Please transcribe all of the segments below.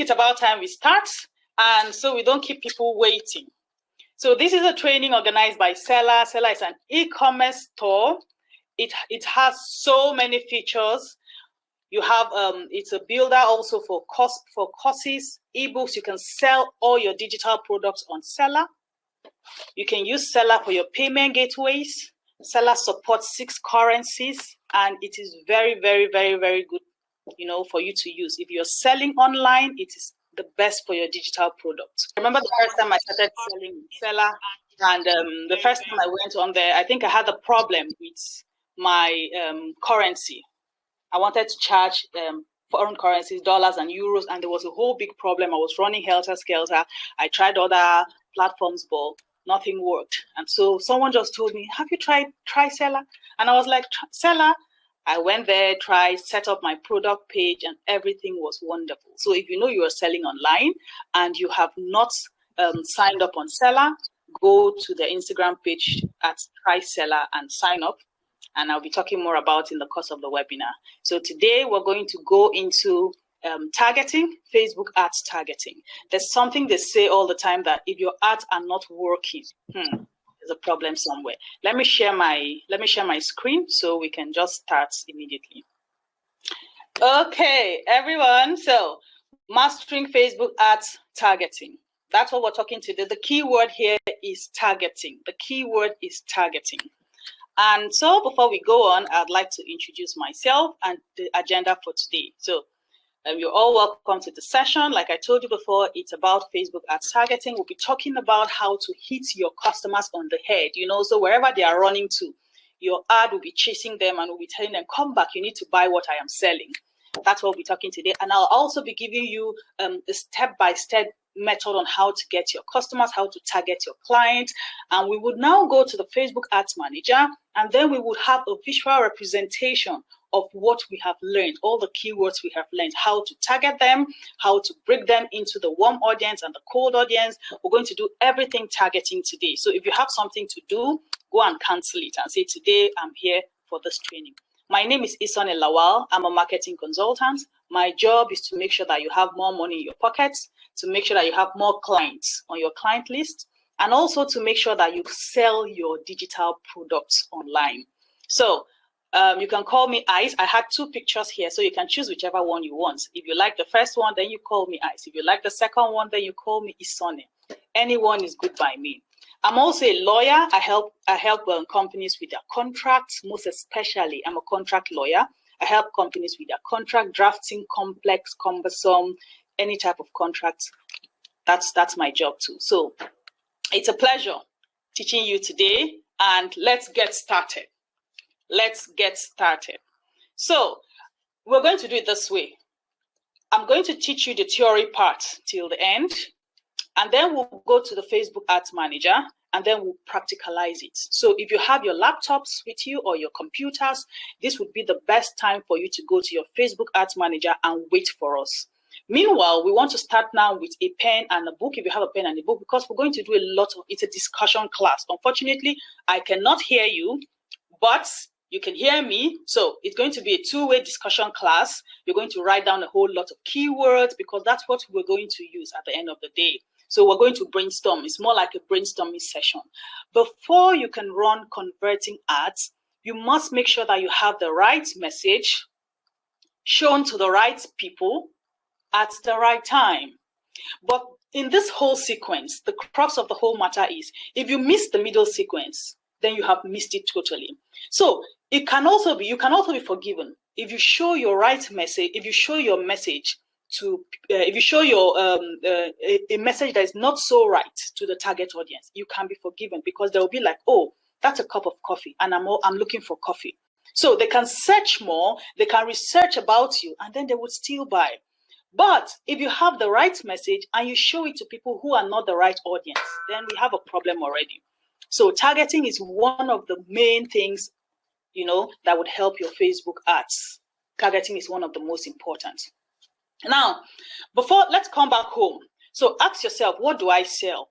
it's about time we start, and so we don't keep people waiting. So this is a training organized by Selar. Selar is an e-commerce store. It has so many features. You have it's a builder also for courses, ebooks. You can sell all your digital products on Selar. You can use Selar for your payment gateways. Selar supports 6 currencies, and it is very, very, very, very good, for you to use. If you're selling online, it is the best for your digital products. I remember the first time I started selling Selar, and the first time I went on there, I think I had a problem with my currency. I wanted to charge foreign currencies, dollars and euros, and there was a whole big problem. I was running helter-skelter. I tried other platforms, but nothing worked. And so someone just told me, have you tried Selar? And I was like, Selar? I went there, tried, set up my product page, and everything was wonderful. So if you know you are selling online and you have not signed up on Selar, go to the Instagram page at Try Selar and sign up. And I'll be talking more about in the course of the webinar. So today we're going to go into targeting, Facebook ads targeting. There's something they say all the time that if your ads are not working, there's a problem somewhere. Let me share my screen so we can just start immediately. Okay, everyone. So mastering Facebook ads targeting. That's what we're talking today. The key word here is targeting. The key word is targeting. And so before we go on, I'd like to introduce myself and the agenda for today. So you're all welcome to the session. Like I told you before, it's about Facebook ads targeting. We'll be talking about how to hit your customers on the head, so wherever they are running to, your ad will be chasing them and will be telling them, come back, you need to buy what I am selling. That's what we'll be talking today. And I'll also be giving you a step-by-step method on how to get your customers, how to target your clients. And we would now go to the Facebook Ads Manager, and then we would have a visual representation of what we have learned, all the keywords we have learned, how to target them, how to break them into the warm audience and the cold audience. We're going to do everything targeting today. So if you have something to do, go and cancel it and say, today I'm here for this training. My name is Isone Lawal. I'm a marketing consultant. My job is to make sure that you have more money in your pockets, to make sure that you have more clients on your client list, and also to make sure that you sell your digital products online. So you can call me Ice. I had 2 pictures here, so you can choose whichever one you want. If you like the first one, then you call me Ice. If you like the second one, then you call me Isone. Anyone is good by me. I'm also a lawyer. I help companies with their contracts. Most especially, I'm a contract lawyer. I help companies with their contract drafting, complex, cumbersome, any type of contract. That's my job too. So it's a pleasure teaching you today, and let's get started. Let's get started. So we're going to do it this way. I'm going to teach you the theory part till the end, and then we'll go to the Facebook Ads Manager, and then we'll practicalize it. So if you have your laptops with you or your computers, this would be the best time for you to go to your Facebook Ads Manager and wait for us. Meanwhile, we want to start now with a pen and a book, if you have a pen and a book, because we're going to do it's a discussion class. Unfortunately, I cannot hear you, but you can hear me. So it's going to be a 2-way discussion class. You're going to write down a whole lot of keywords because that's what we're going to use at the end of the day. So we're going to brainstorm. It's more like a brainstorming session. Before you can run converting ads, you must make sure that you have the right message shown to the right people at the right time. But in this whole sequence, the crux of the whole matter is, if you miss the middle sequence, then you have missed it totally. So you can also be forgiven if you show your right message, if you show your message to, if you show your a message that is not so right to the target audience, you can be forgiven because they'll be like, oh, that's a cup of coffee, and I'm looking for coffee. So they can search more, they can research about you, and then they would still buy. But if you have the right message and you show it to people who are not the right audience, then we have a problem already. So targeting is one of the main things, that would help your Facebook ads. Targeting is one of the most important. Now, let's come back home. So ask yourself, what do I sell?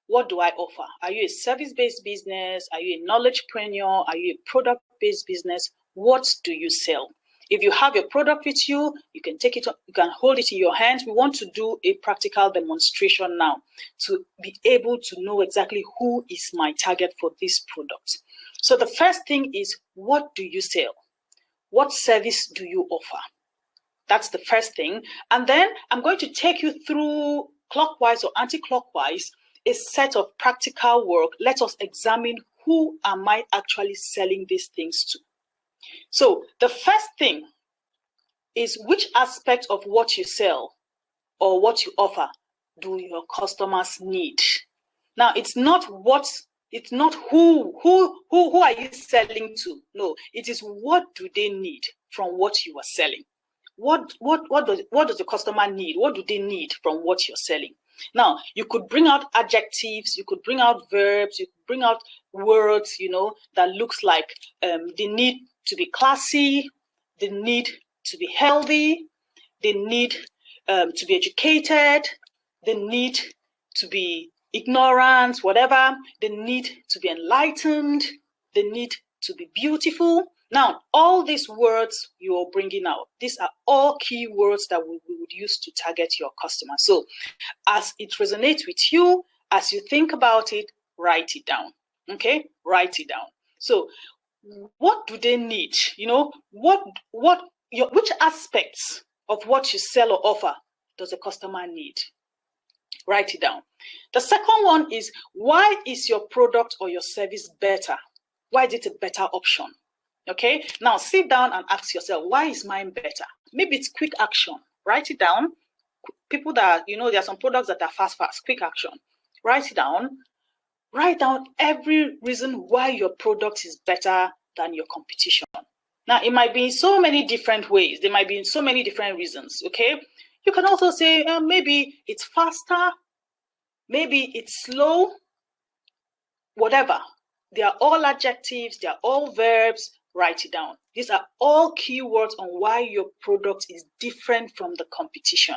What do I offer? Are you a service-based business? Are you a knowledgepreneur? Are you a product-based business? What do you sell? If you have your product with you, you can take it, you can hold it in your hands. We want to do a practical demonstration now to be able to know exactly who is my target for this product. So the first thing is, what do you sell? What service do you offer? That's the first thing. And then I'm going to take you through, clockwise or anti-clockwise, a set of practical work. Let us examine, who am I actually selling these things to? So the first thing is, which aspect of what you sell or what you offer do your customers need? Now, it's not who are you selling to? No, it is, what do they need from what you are selling? What does the customer need? What do they need from what you're selling? Now, you could bring out adjectives, you could bring out verbs, you could bring out words, that looks like they need to be classy, they need to be healthy, they need to be educated, they need to be ignorant, whatever, they need to be enlightened, they need to be beautiful. Now, all these words you are bringing out, these are all key words that we would use to target your customer. So as it resonates with you, as you think about it, write it down. Okay, write it down. So what do they need? Which aspects of what you sell or offer does the customer need? Write it down. The second one is, why is your product or your service better? Why is it a better option? Okay, now sit down and ask yourself, why is mine better? Maybe it's quick action. Write it down. People that, there are some products that are fast, quick action. Write it down. Write down every reason why your product is better than your competition. Now, it might be in so many different ways. There might be in so many different reasons, okay? You can also say, maybe it's faster, maybe it's slow, whatever. They are all adjectives, they are all verbs. Write it down. These are all keywords on why your product is different from the competition.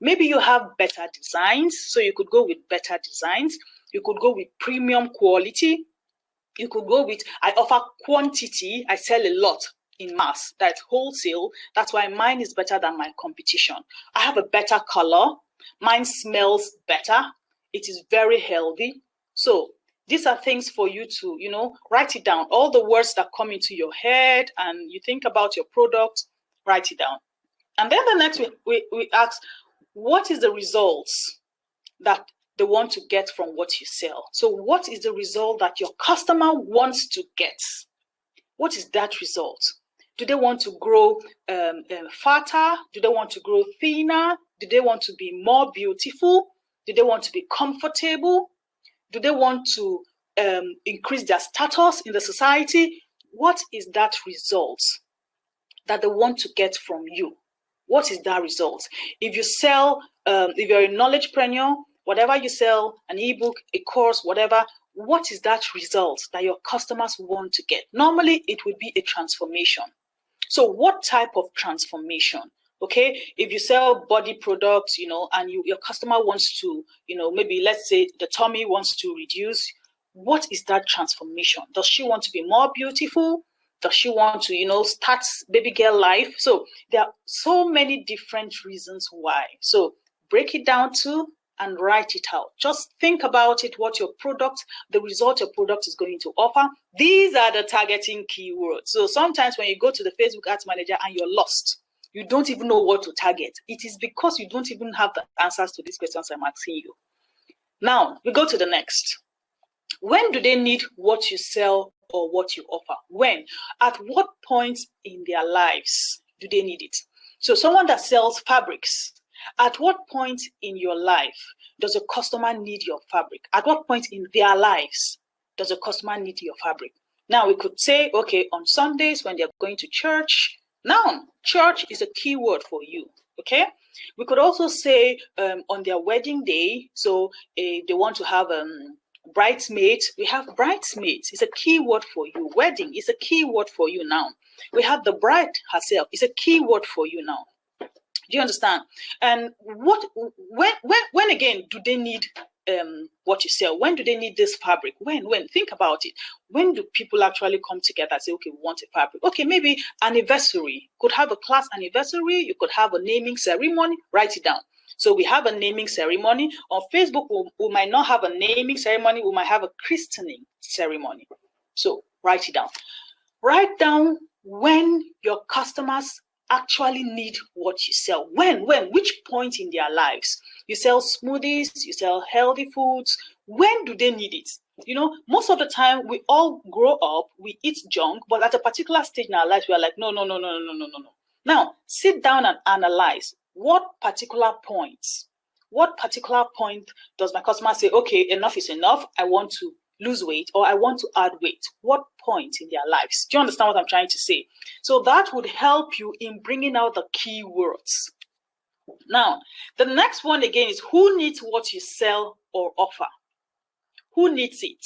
Maybe you have better designs, so you could go with better designs. You could go with premium quality. You could go with, I offer quantity, I sell a lot in mass, that's wholesale. That's why mine is better than my competition. I have a better color. Mine smells better. It is very healthy. So these are things for you to, write it down. All the words that come into your head and you think about your product, write it down. And then the next we ask, what is the results that they want to get from what you sell? So what is the result that your customer wants to get? What is that result? Do they want to grow fatter? Do they want to grow thinner? Do they want to be more beautiful? Do they want to be comfortable? Do they want to increase their status in the society? What is that result that they want to get from you? What is that result? If you sell, if you're a knowledgepreneur, whatever you sell, an ebook, a course, whatever, what is that result that your customers want to get? Normally, it would be a transformation. So what type of transformation? Okay, if you sell body products, and your customer wants to, maybe let's say the tummy wants to reduce, what is that transformation? Does she want to be more beautiful? Does she want to, start baby girl life? So there are so many different reasons why. So break it down too and write it out. Just think about it, what your product, the result your product is going to offer. These are the targeting keywords. So sometimes when you go to the Facebook Ads Manager and you're lost, you don't even know what to target. It is because you don't even have the answers to these questions I'm asking you. Now, we go to the next. When do they need what you sell or what you offer? When? At what point in their lives do they need it? So someone that sells fabrics, at what point in your life does a customer need your fabric? At what point in their lives does a customer need your fabric? Now, we could say, okay, on Sundays when they're going to church. Now, church is a key word for you, okay? We could also say on their wedding day, so they want to have bridesmaids. We have bridesmaids. It's a key word for you. Wedding is a key word for you now. We have the bride herself. It's a key word for you now. Do you understand? And when again do they need what you sell? When do they need this fabric? When? Think about it. When do people actually come together and say, okay, we want a fabric? Okay, maybe anniversary. Could have a class anniversary. You could have a naming ceremony. Write it down. So we have a naming ceremony. On Facebook, we might not have a naming ceremony. We might have a christening ceremony. So write it down. Write down when your customers actually need what you sell. When, which point in their lives? You sell smoothies, you sell healthy foods. When do they need it? You know, most of the time we all grow up, we eat junk, but at a particular stage in our lives, we are like, no. Now, sit down and analyze what particular points does my customer say, okay, enough is enough. I want to lose weight or I want to add weight. What point in their lives? Do you understand what I'm trying to say? So that would help you in bringing out the keywords. Now, the next one again is who needs what you sell or offer? Who needs it?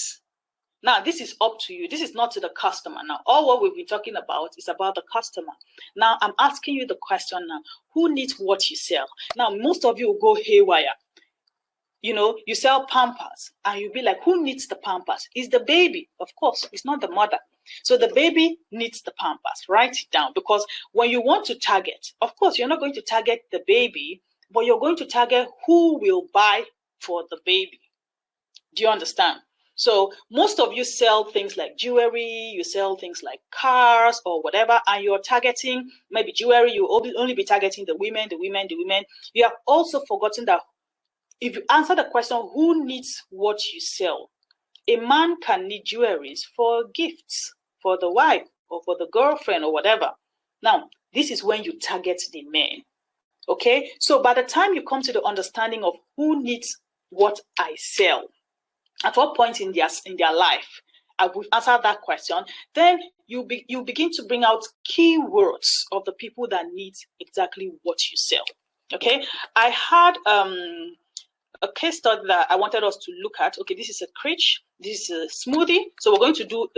Now, this is up to you. This is not to the customer. Now, all what we've been talking about is about the customer. Now, I'm asking you the question now. Who needs what you sell? Now, most of you will go haywire. You know, you sell Pampers and you'll be like, who needs the Pampers? It's the baby. Of course, it's not the mother. So the baby needs the Pampers. Write it down, because when you want to target, of course, you're not going to target the baby, but you're going to target who will buy for the baby. Do you understand? So most of you sell things like jewelry, you sell things like cars or whatever, and you're targeting maybe jewelry, you only be targeting the women. You have also forgotten that if you answer the question, who needs what you sell? A man can need jewelries for gifts, for the wife or for the girlfriend or whatever. Now, this is when you target the men. Okay? So by the time you come to the understanding of who needs what I sell, at what point in their life, I will answer that question, then you begin to bring out keywords of the people that need exactly what you sell. Okay? I had a case study that I wanted us to look at. Okay, this is a crutch, this is a smoothie. So we're going to do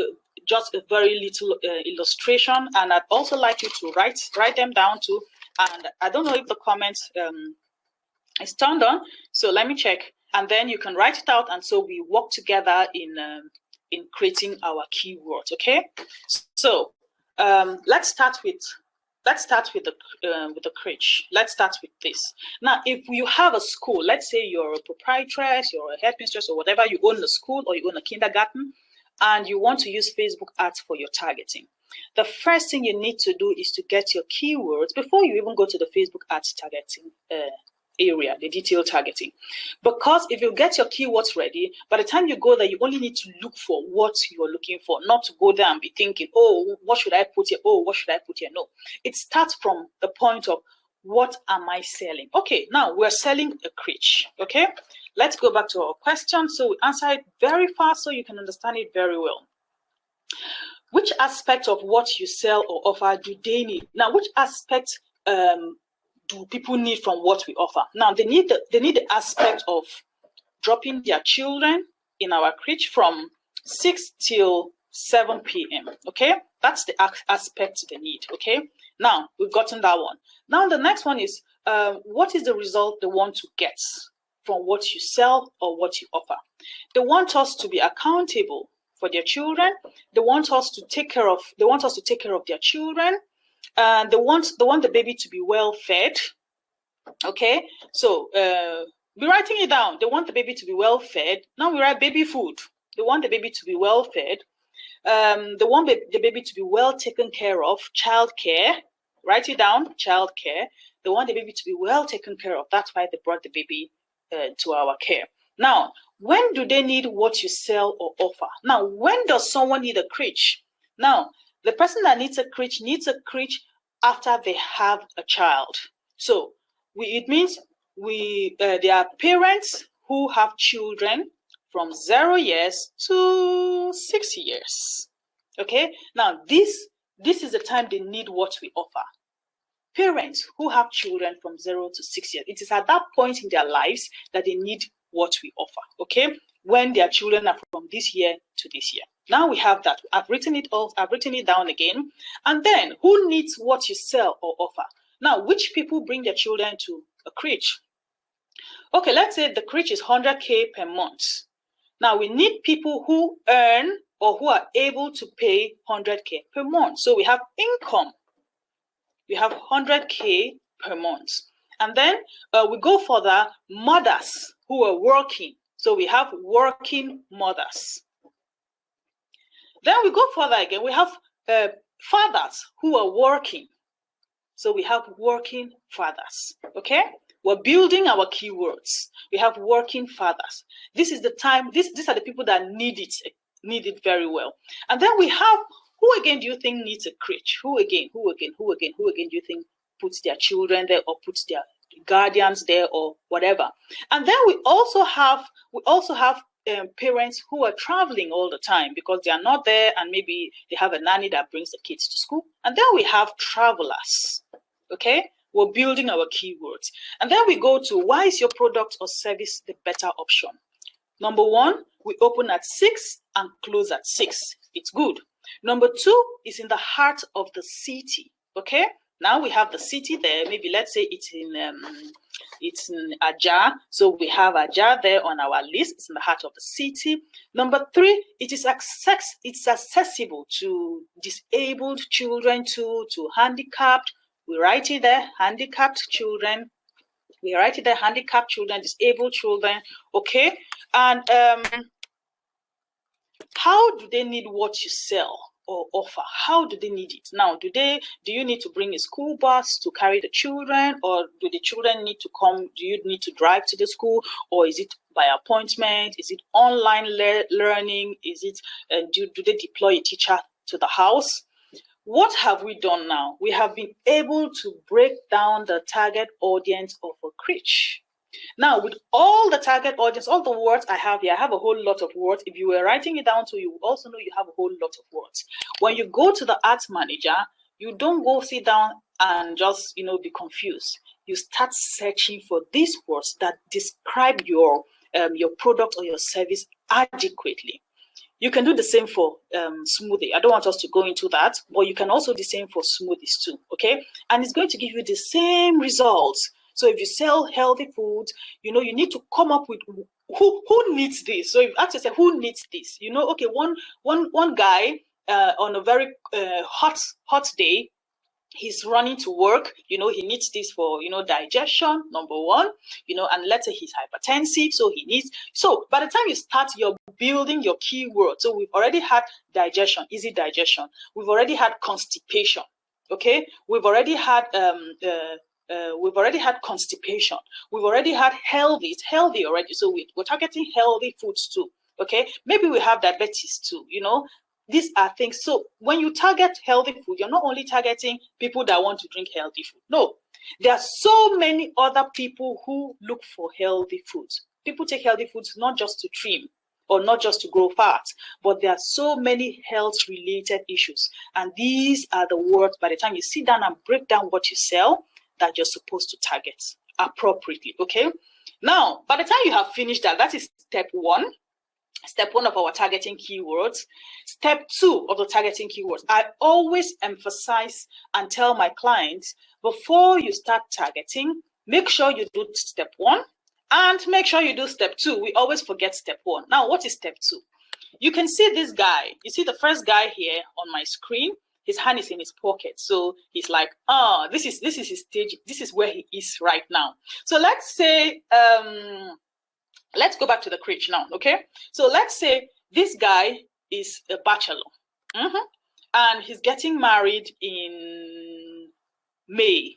just a very little illustration, and I'd also like you to write them down too. And I don't know if the comments is turned on, so let me check, and then you can write it out, and so we work together in creating our keywords. Okay, so let's start with the crutch. Let's start with this. Now, if you have a school, let's say you're a proprietress, you're a headmistress or whatever, you own a school or you own a kindergarten, and you want to use Facebook ads for your targeting. The first thing you need to do is to get your keywords before you even go to the Facebook ads targeting area, the detailed targeting. Because if you get your keywords ready, by the time you go there, you only need to look for what you're looking for, not to go there and be thinking, oh, what should I put here? Oh, what should I put here? No, it starts from the point of, what am I selling? Okay, now we're selling a crutch. Okay, let's go back to our question. So we answer it very fast so you can understand it very well. Which aspect of what you sell or offer do they need? Now, which aspect do people need from what we offer? Now, they need the aspect of dropping their children in our crutch from 6 till 7 p.m. Okay, that's the aspect they need. Okay, now we've gotten that one. Now the next one is what is the result they want to get from what you sell or what you offer? They want us to be accountable for their children. They want us to take care of their children. And they want the baby to be well fed. Okay, so be writing it down. They want the baby to be well fed. Now we write baby food. They want the baby to be well fed. They want the baby to be well taken care of. Child care. Write it down. Child care. They want the baby to be well taken care of. That's why they brought the baby to our care. Now, when do they need what you sell or offer? Now, when does someone need a crutch? Now, the person that needs a crutch after they have a child. So it means there are parents who have children from 0 years to 6 years. Okay, now this is the time they need what we offer. Parents who have children from 0 to 6 years. It is at that point in their lives that they need what we offer. Okay, when their children are from this year to this year. Now we have that. I've written it down again. And then who needs what you sell or offer? Now, which people bring their children to a crutch? Okay, let's say the crèche is 100K per month. Now we need people who earn or who are able to pay 100K per month. So we have income. We have 100K per month. And then we go for the mothers who are working. So we have working mothers. Then we go further again. We have fathers who are working. So we have working fathers. Okay? We're building our keywords. We have working fathers. This is the time, these are the people that need it very well. And then we have, who again do you think needs a crèche? Who again do you think puts their children there or puts their guardians there or whatever? And then we also have parents who are traveling all the time because they are not there and maybe they have a nanny that brings the kids to school. And then we have travelers. Okay? We're building our keywords. And then we go to, why is your product or service the better option? Number one, we open at 6 and close at 6. It's good. Number two is in the heart of the city. Okay? Now we have the city there. Maybe let's say it's in Ajah. So we have Ajah there on our list. It's in the heart of the city. Number three, it's accessible to disabled children, to handicapped. We write it there, handicapped children. We write it there, handicapped children, disabled children. Okay. And how do they need what you sell or offer? How do they need it? Now, do you need to bring a school bus to carry the children, or do the children need to come? Do you need to drive to the school, or is it by appointment? Is it online learning? Is it do they deploy a teacher to the house? What have we done now? We have been able to break down the target audience of a crèche. Now, with all the target audience, all the words I have here, I have a whole lot of words. If you were writing it down, so you also know you have a whole lot of words. When you go to the Ads Manager, you don't go sit down and just, be confused. You start searching for these words that describe your product or your service adequately. You can do the same for smoothie. I don't want us to go into that, but you can also do the same for smoothies too, okay? And it's going to give you the same results. So if you sell healthy food, you need to come up with who needs this. So if you ask yourself, who needs this? Okay, one guy on a very hot day, he's running to work, he needs this for, digestion, number one, and let's say he's hypertensive, so he needs, so by the time you start, you're building your keyword. So we've already had digestion, easy digestion. We've already had constipation, okay? We've already had constipation. We've already had healthy, it's healthy already. So we're targeting healthy foods too, okay? Maybe we have diabetes too, These are things. So when you target healthy food, you're not only targeting people that want to drink healthy food. No, there are so many other people who look for healthy foods. People take healthy foods not just to trim or not just to grow fat, but there are so many health-related issues. And these are the words, by the time you sit down and break down what you sell, that you're supposed to target appropriately, okay? Now, by the time you have finished that is step one. Step one of our targeting keywords. Step two of the targeting keywords. I always emphasize and tell my clients, before you start targeting, make sure you do step one and make sure you do step two. We always forget step one. Now, what is step two? You can see this guy. You see the first guy here on my screen. His hand is in his pocket. So he's like, this is his stage. This is where he is right now. So let's say, let's go back to the crèche now, okay? So let's say this guy is a bachelor, and he's getting married in May,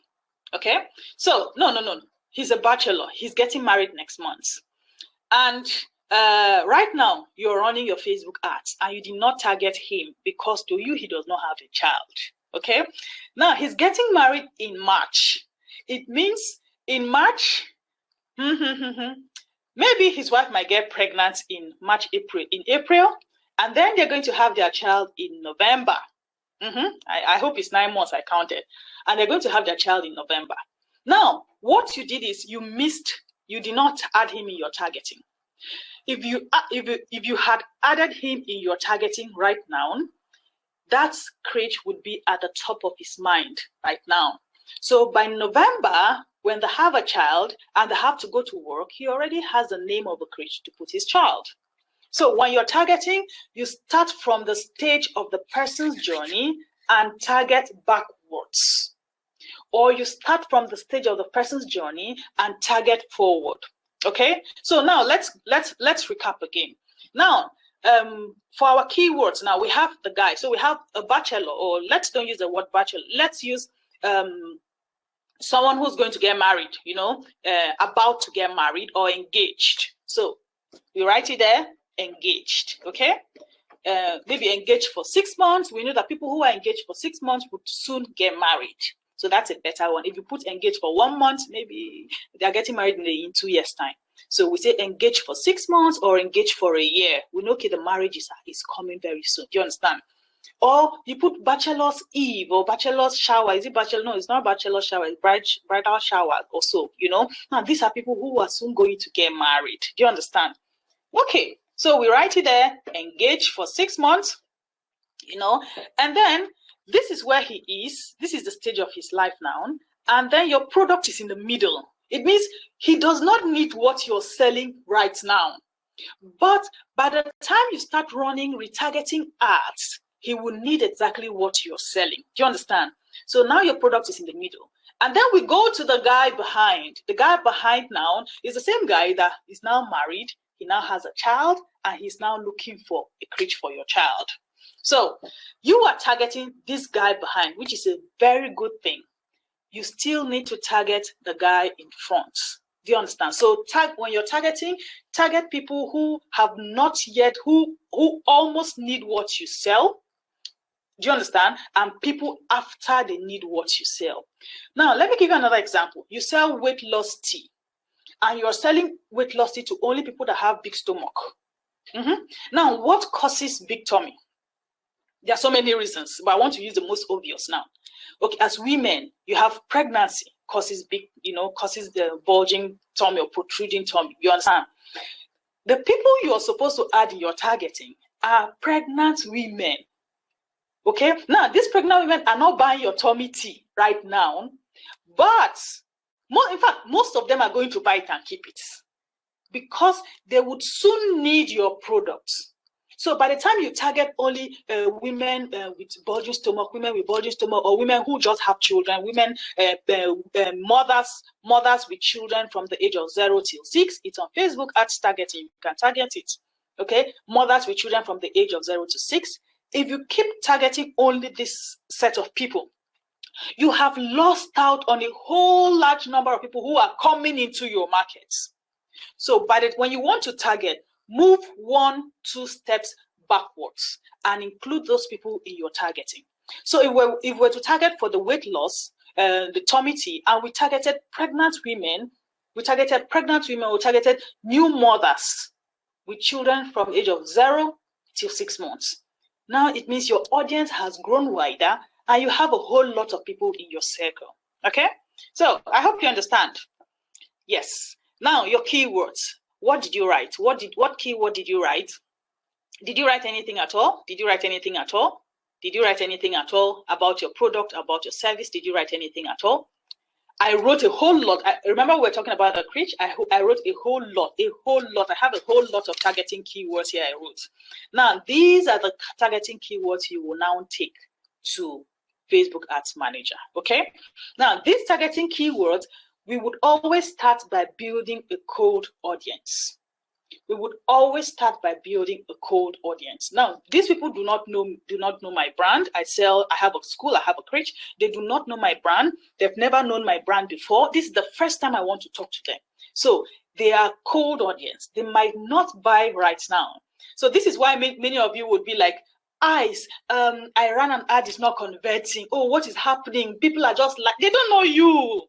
okay? So, no. He's a bachelor. He's getting married next month. And right now, you're running your Facebook ads, and you did not target him because to you, he does not have a child, okay? Now, he's getting married in March. It means in March, maybe his wife might get pregnant in April, and then they're going to have their child in November. I hope it's 9 months, I counted. And they're going to have their child in November. Now, what you did is you did not add him in your targeting. If you had added him in your targeting right now, that crèche would be at the top of his mind right now. So by November, when they have a child and they have to go to work, he already has the name of the crèche to put his child. So when you're targeting, you start from the stage of the person's journey and target backwards. Or you start from the stage of the person's journey and target forward. Okay? So now let's recap again. Now, for our keywords, now we have the guy. So we have a bachelor, or let's don't use the word bachelor. Let's use someone who's going to get married, you know, about to get married or engaged. So we write it there, engaged, okay? Maybe engaged for 6 months. We know that people who are engaged for 6 months would soon get married. So that's a better one. If you put engaged for 1 month, maybe they're getting married in 2 years' time. So we say engaged for 6 months or engaged for a year. We know, okay, the marriage is coming very soon. Do you understand? Or you put bachelor's eve or bachelor's shower. Is it bachelor? No, it's not bachelor shower. It's bridal shower or so, you know. Now, these are people who are soon going to get married. Do you understand? Okay, so we write it there, engaged for 6 months, you know, and then this is where he is. This is the stage of his life now. And then your product is in the middle. It means he does not need what you're selling right now. But by the time you start running retargeting ads, he will need exactly what you're selling. Do you understand? So now your product is in the middle. And then we go to the guy behind. The guy behind now is the same guy that is now married. He now has a child and he's now looking for a crèche for your child. So you are targeting this guy behind, which is a very good thing. You still need to target the guy in front. Do you understand? So when you're targeting, target people who have not yet, who almost need what you sell. Do you understand? And people after they need what you sell. Now, let me give you another example. You sell weight loss tea, and you're selling weight loss tea to only people that have big stomach. Now, what causes big tummy? There are so many reasons, but I want to use the most obvious now. Okay, as women, you have pregnancy causes big, you know, causes the bulging tummy or protruding tummy. You understand? The people you are supposed to add in your targeting are pregnant women. Okay, now these pregnant women are not buying your tummy tea right now, but in fact, most of them are going to buy it and keep it because they would soon need your products. So by the time you target only women with bulging stomach, women with bulging stomach, or women who just have children, women, mothers with children from the age of 0 till 6, it's on Facebook Ads Targeting. You can target it. Okay, mothers with children from the age of 0 to 6. If you keep targeting only this set of people, you have lost out on a whole large number of people who are coming into your markets. So when you want to target, move 1-2 steps backwards and include those people in your targeting. So if we're to target for the weight loss, the tummy tea, and we targeted pregnant women, we targeted new mothers with children from the age of 0 till 6 months. Now it means your audience has grown wider and you have a whole lot of people in your circle. Okay? So I hope you understand. Yes. Now your keywords. What did you write? What keyword did you write? Did you write anything at all? Did you write anything at all? Did you write anything at all about your product, about your service? Did you write anything at all? I wrote a whole lot. Remember we were talking about a crèche? I wrote a whole lot. I have a whole lot of targeting keywords here I wrote. Now, these are the targeting keywords you will now take to Facebook Ads Manager, okay? Now, these targeting keywords, we would always start by building a cold audience. We would always start by building a cold audience. Now, these people do not know my brand. I have a school, I have a crèche. They do not know my brand. They've never known my brand before. This is the first time I want to talk to them. So they are cold audience. They might not buy right now. So this is why many of you would be like, I ran an ad, it's not converting. Oh, what is happening? People are just like, they don't know you.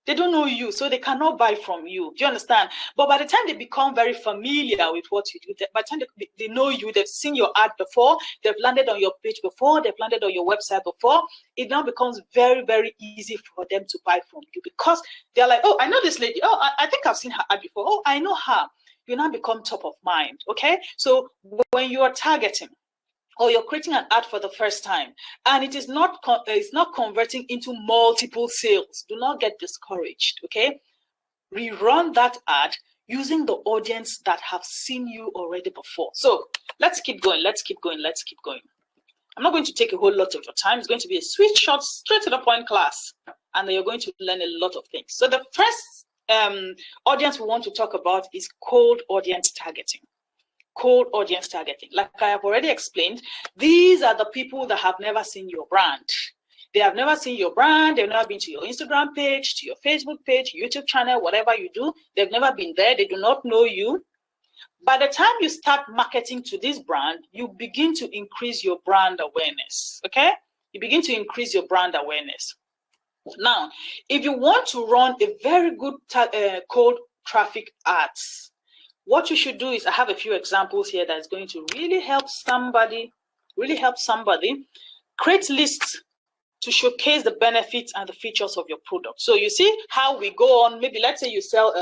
They don't know you, so they cannot buy from you. Do you understand? But by the time they become very familiar with what you do, by the time they know you, they've seen your ad before, they've landed on your page before, they've landed on your website before, it now becomes very, very easy for them to buy from you because they're like, oh, I know this lady. Oh, I think I've seen her ad before. Oh, I know her. You now become top of mind, okay? So when you are targeting, or you're creating an ad for the first time and it is it's not converting into multiple sales, do not get discouraged. Okay, rerun that ad using the audience that have seen you already before. So let's keep going. I'm not going to take a whole lot of your time. It's going to be a sweet, short, straight to the point class, and then you're going to learn a lot of things. So the first audience we want to talk about is cold audience targeting. Cold audience targeting. Like I have already explained, these are the people that have never seen your brand. They have never seen your brand. They've never been to your Instagram page, to your Facebook page, YouTube channel, whatever you do. They've never been there. They do not know you. By the time you start marketing to this brand, you begin to increase your brand awareness. Okay? You begin to increase your brand awareness. Now, if you want to run a very good cold traffic ads, what you should do is, I have a few examples here that is going to really help somebody, create lists to showcase the benefits and the features of your product. So you see how we go on, maybe let's say you sell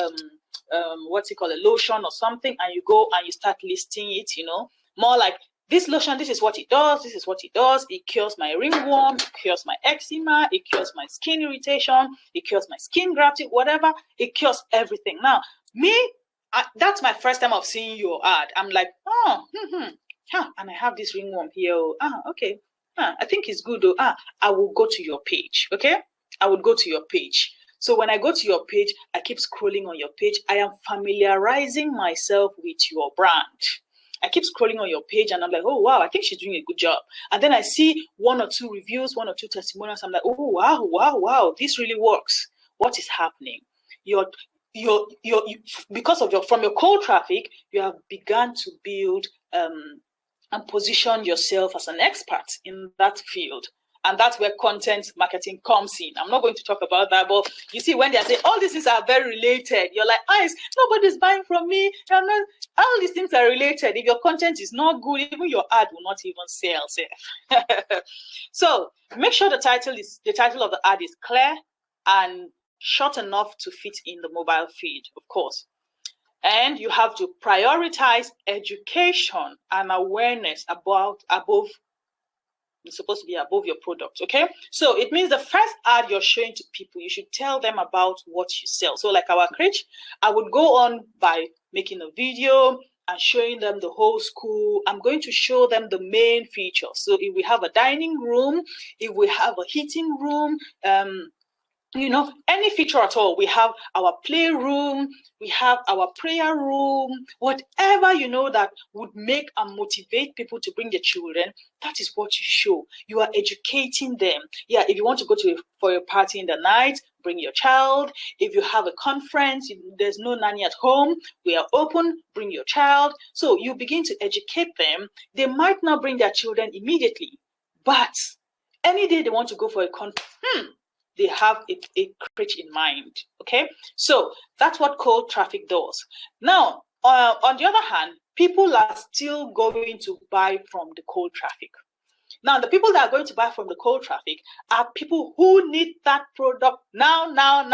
what's it called, a lotion or something, and you go and you start listing it, you know, more like, this lotion, this is what it does, this is what it does. It cures my ringworm, it cures my eczema, it cures my skin irritation, it cures my skin grafting, whatever, it cures everything. Now, that's my first time of seeing your ad. I'm like, oh, and I have this ringworm here. Okay. I think it's good though. I will go to your page. Okay, I would go to your page. So when I go to your page, I keep scrolling on your page. I am familiarizing myself with your brand. I keep scrolling on your page and I'm like, oh wow, I think she's doing a good job. And then I see 1 or 2 reviews, 1 or 2 testimonials. I'm like, oh wow, this really works. What is happening? Because of from your cold traffic, you have begun to build and position yourself as an expert in that field. And that's where content marketing comes in. I'm not going to talk about that, but you see, when they say all these things are very related, you're like, nobody's buying from me. All these things are related. If your content is not good, even your ad will not even sell. So make sure the title of the ad is clear and short enough to fit in the mobile feed, of course. And you have to prioritize education and awareness it's supposed to be above your product. Okay, so it means the first ad you're showing to people, you should tell them about what you sell. So like our crèche, I would go on by making a video and showing them the whole school. I'm going to show them the main features. So if we have a dining room, if we have a heating room, you know, any feature at all, we have our playroom, we have our prayer room, whatever, you know, that would make and motivate people to bring their children, that is what you show. You are educating them. Yeah, if you want to go for a party in the night, bring your child. If you have a conference, if there's no nanny at home, we are open, bring your child. So you begin to educate them. They might not bring their children immediately, but any day they want to go for a conference, they have a crèche in mind. Okay, so that's what cold traffic does. Now, on the other hand, people are still going to buy from the cold traffic. Now, the people that are going to buy from the cold traffic are people who need that product now. I'm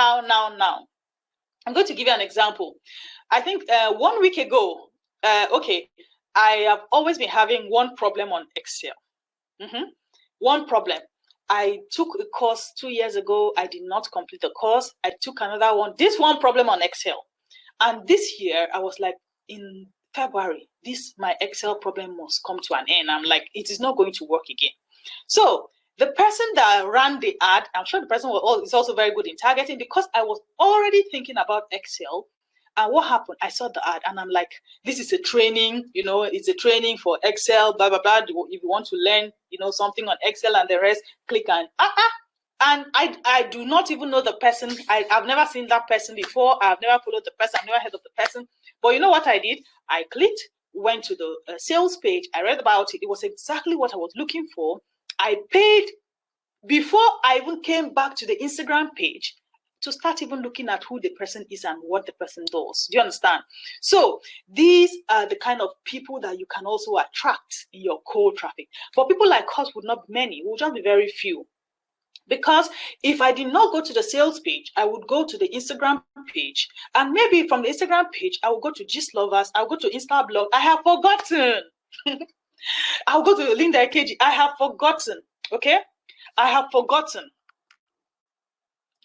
going to give you an example. I think 1 week ago, I have always been having one problem on Excel. One problem. I took a course 2 years ago. I did not complete the course. I took another one. This one problem on Excel. And this year, I was like, in February, my Excel problem must come to an end. I'm like, it is not going to work again. So the person that ran the ad, I'm sure the person is also very good in targeting, because I was already thinking about Excel. And what happened? I saw the ad and I'm like, this is a training, you know, it's a training for Excel, blah, blah, blah. If you want to learn, you know, something on Excel and the rest, click and And I do not even know the person. I've never seen that person before. I've never followed the person. I've never heard of the person. But you know what I did? I clicked, went to the sales page. I read about it. It was exactly what I was looking for. I paid before I even came back to the Instagram page to start even looking at who the person is and what the person does. Do you understand? So these are the kind of people that you can also attract in your cold traffic. But people like us would not be many. We'll just be very few. Because if I did not go to the sales page, I would go to the Instagram page. And maybe from the Instagram page, I will go to Gist Lovers. I'll go to Instablog. I have forgotten. I'll go to Linda Ikeji. I have forgotten. Okay, I have forgotten.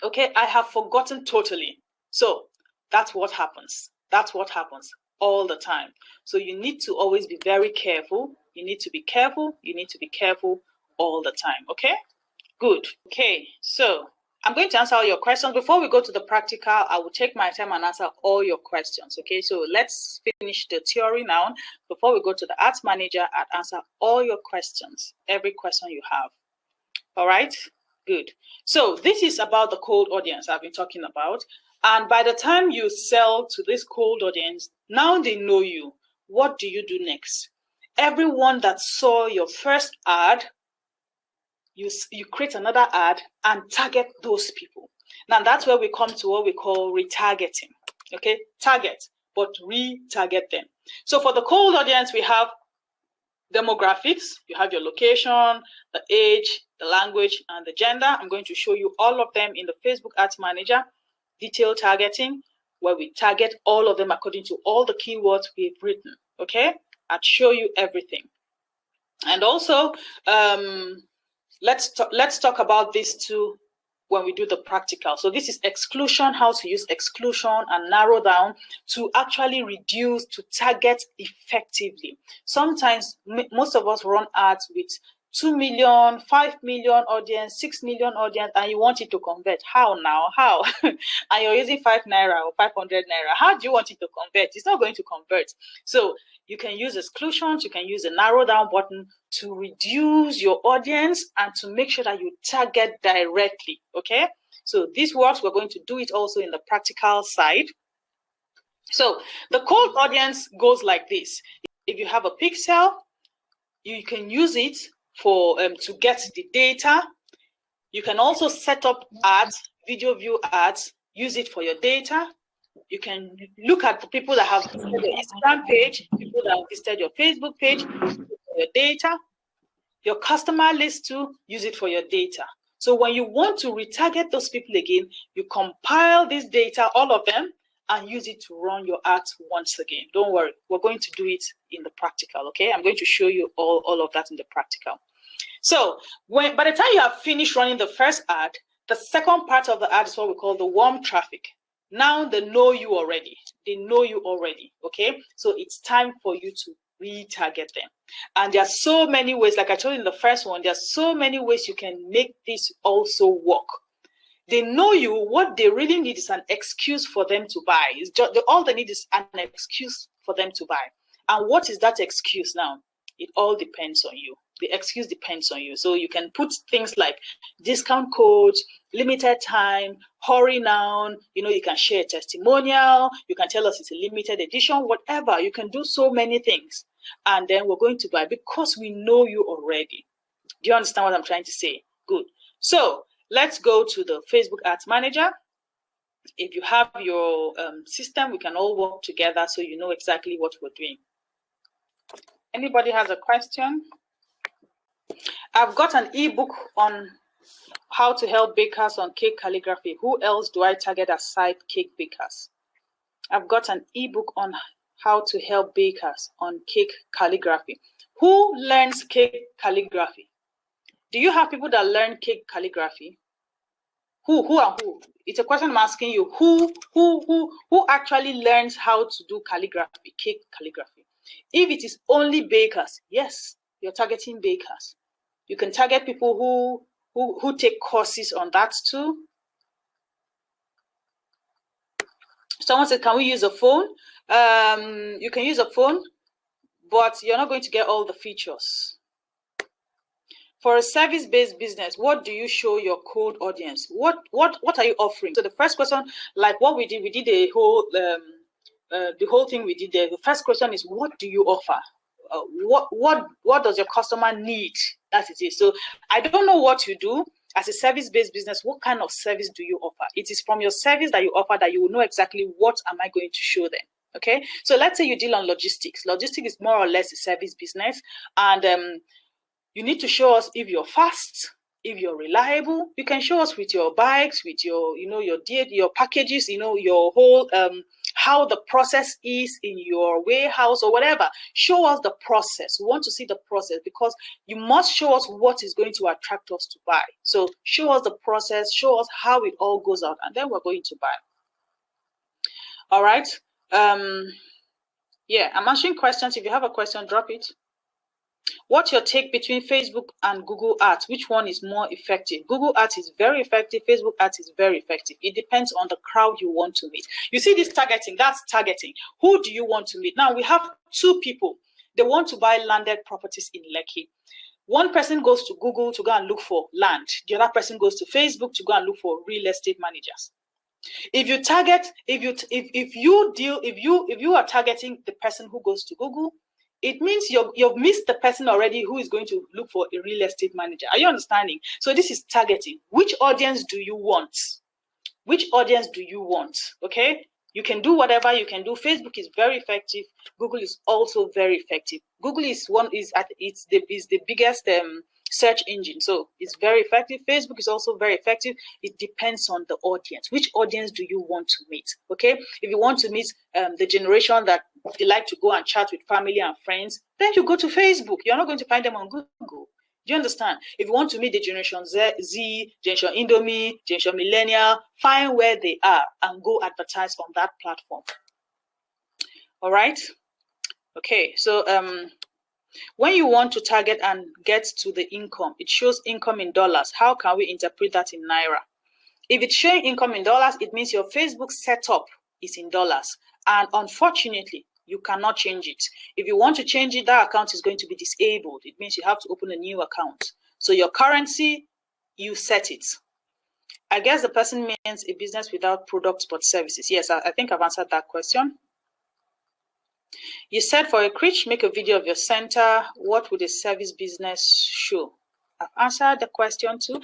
Okay, I have forgotten totally. So that's what happens. That's what happens all the time. So you need to always be very careful. You need to be careful. You need to be careful all the time. Okay, good. Okay, so I'm going to answer all your questions. Before we go to the practical, I will take my time and answer all your questions. Okay, so let's finish the theory now. Before we go to the Ads Manager, I'll answer all your questions, every question you have. All right, good. So this is about the cold audience I've been talking about. And by the time you sell to this cold audience, now they know you. What do you do next? Everyone that saw your first ad, you create another ad and target those people. Now that's where we come to what we call retargeting. Okay, target, but retarget them. So for the cold audience, we have demographics. You have your location, the age, the language, and the gender. I'm going to show you all of them in the Facebook Ads Manager. Detailed targeting, where we target all of them according to all the keywords we've written. Okay, I'll show you everything. And also, let's talk about this too when we do the practical. So this is exclusion, how to use exclusion and narrow down to actually reduce, to target effectively. Sometimes most of us run ads with 2 million, 5 million audience, 6 million audience, and you want it to convert. How now? How? And you're using 5 naira or 500 naira. How do you want it to convert? It's not going to convert. So you can use exclusions, you can use a narrow down button to reduce your audience and to make sure that you target directly. Okay, so this works. We're going to do it also in the practical side. So the cold audience goes like this. If you have a pixel, you can use it for to get the data. You can also set up ads, video view ads, use it for your data. You can look at the people that have visited your Instagram page, people that have visited your Facebook page, for your data. Your customer list too, use it for your data. So when you want to retarget those people again, you compile this data, all of them, and use it to run your ads once again. Don't worry, we're going to do it in the practical, okay? I'm going to show you all of that in the practical. So by the time you have finished running the first ad, the second part of the ad is what we call the warm traffic. Now they know you already. They know you already, okay? So it's time for you to retarget them. And there are so many ways, like I told you in the first one, there are so many ways you can make this also work. They know you. What they really need is an excuse for them to buy. It's just, all they need is an excuse for them to buy. And what is that excuse now? It all depends on you. The excuse depends on you. So you can put things like discount codes, limited time, hurry now. You know, you can share a testimonial. You can tell us it's a limited edition, whatever. You can do so many things. And then we're going to buy because we know you already. Do you understand what I'm trying to say? Good. So let's go to the Facebook Ads Manager. If you have your system, we can all work together so you know exactly what we're doing. Anybody has a question? I've got an ebook on how to help bakers on cake calligraphy. Who else do I target aside cake bakers? I've got an ebook on how to help bakers on cake calligraphy. Who learns cake calligraphy? Do you have people that learn cake calligraphy? Who and who? It's a question I'm asking you. Who actually learns how to do calligraphy, cake calligraphy? If it is only bakers, yes, you're targeting bakers. You can target people who take courses on that too. Someone said, can we use a phone? You can use a phone, but you're not going to get all the features. For a service-based business, what do you show your cold audience? What are you offering? So the first question, like what we did the whole thing we did there. The first question is, what do you offer? What does your customer need? That is it. So I don't know what you do as a service-based business. What kind of service do you offer? It is from your service that you offer that you will know exactly what am I going to show them. Okay. So let's say you deal on logistics. Logistics is more or less a service business, and you need to show us if you're fast, if you're reliable. You can show us with your bikes, with your, your packages, your whole how the process is in your warehouse or whatever. Show us the process. We want to see the process, because you must show us what is going to attract us to buy. So show us the process, show us how it all goes out, and then we're going to buy. All right. Yeah, I'm answering questions. If you have a question, drop it. What's your take between Facebook and Google Ads? Which one is more effective? Google Ads is very effective. Facebook Ads is very effective. It depends on the crowd you want to meet. You see this targeting, that's targeting. Who do you want to meet? Now we have two people. They want to buy landed properties in Lekki. One person goes to Google to go and look for land. The other person goes to Facebook to go and look for real estate managers. If you target, if you are targeting the person who goes to Google, it means you've missed the person already who is going to look for a real estate manager. Are you understanding? So this is targeting. Which audience do you want? Which audience do you want? Okay, you can do whatever you can do. Facebook is very effective. Google is also very effective. Google is the biggest search engine, so it's very effective. Facebook is also very effective. It depends on the audience. Which audience do you want to meet? Okay, if you want to meet the generation that they like to go and chat with family and friends, then you go to Facebook. You're not going to find them on Google. Do you understand? If you want to meet the generation Z, generation Indomie, generation Millennial, find where they are and go advertise on that platform. All right. Okay, so when you want to target and get to the income, it shows income in dollars. How can we interpret that in Naira? If it's showing income in dollars, it means your Facebook setup is in dollars. And unfortunately, you cannot change it. If you want to change it, that account is going to be disabled. It means you have to open a new account. So your currency, you set it. I guess the person means a business without products but services. Yes, I think I've answered that question. You said for a crèche, make a video of your center. What would a service business show? I've answered the question too.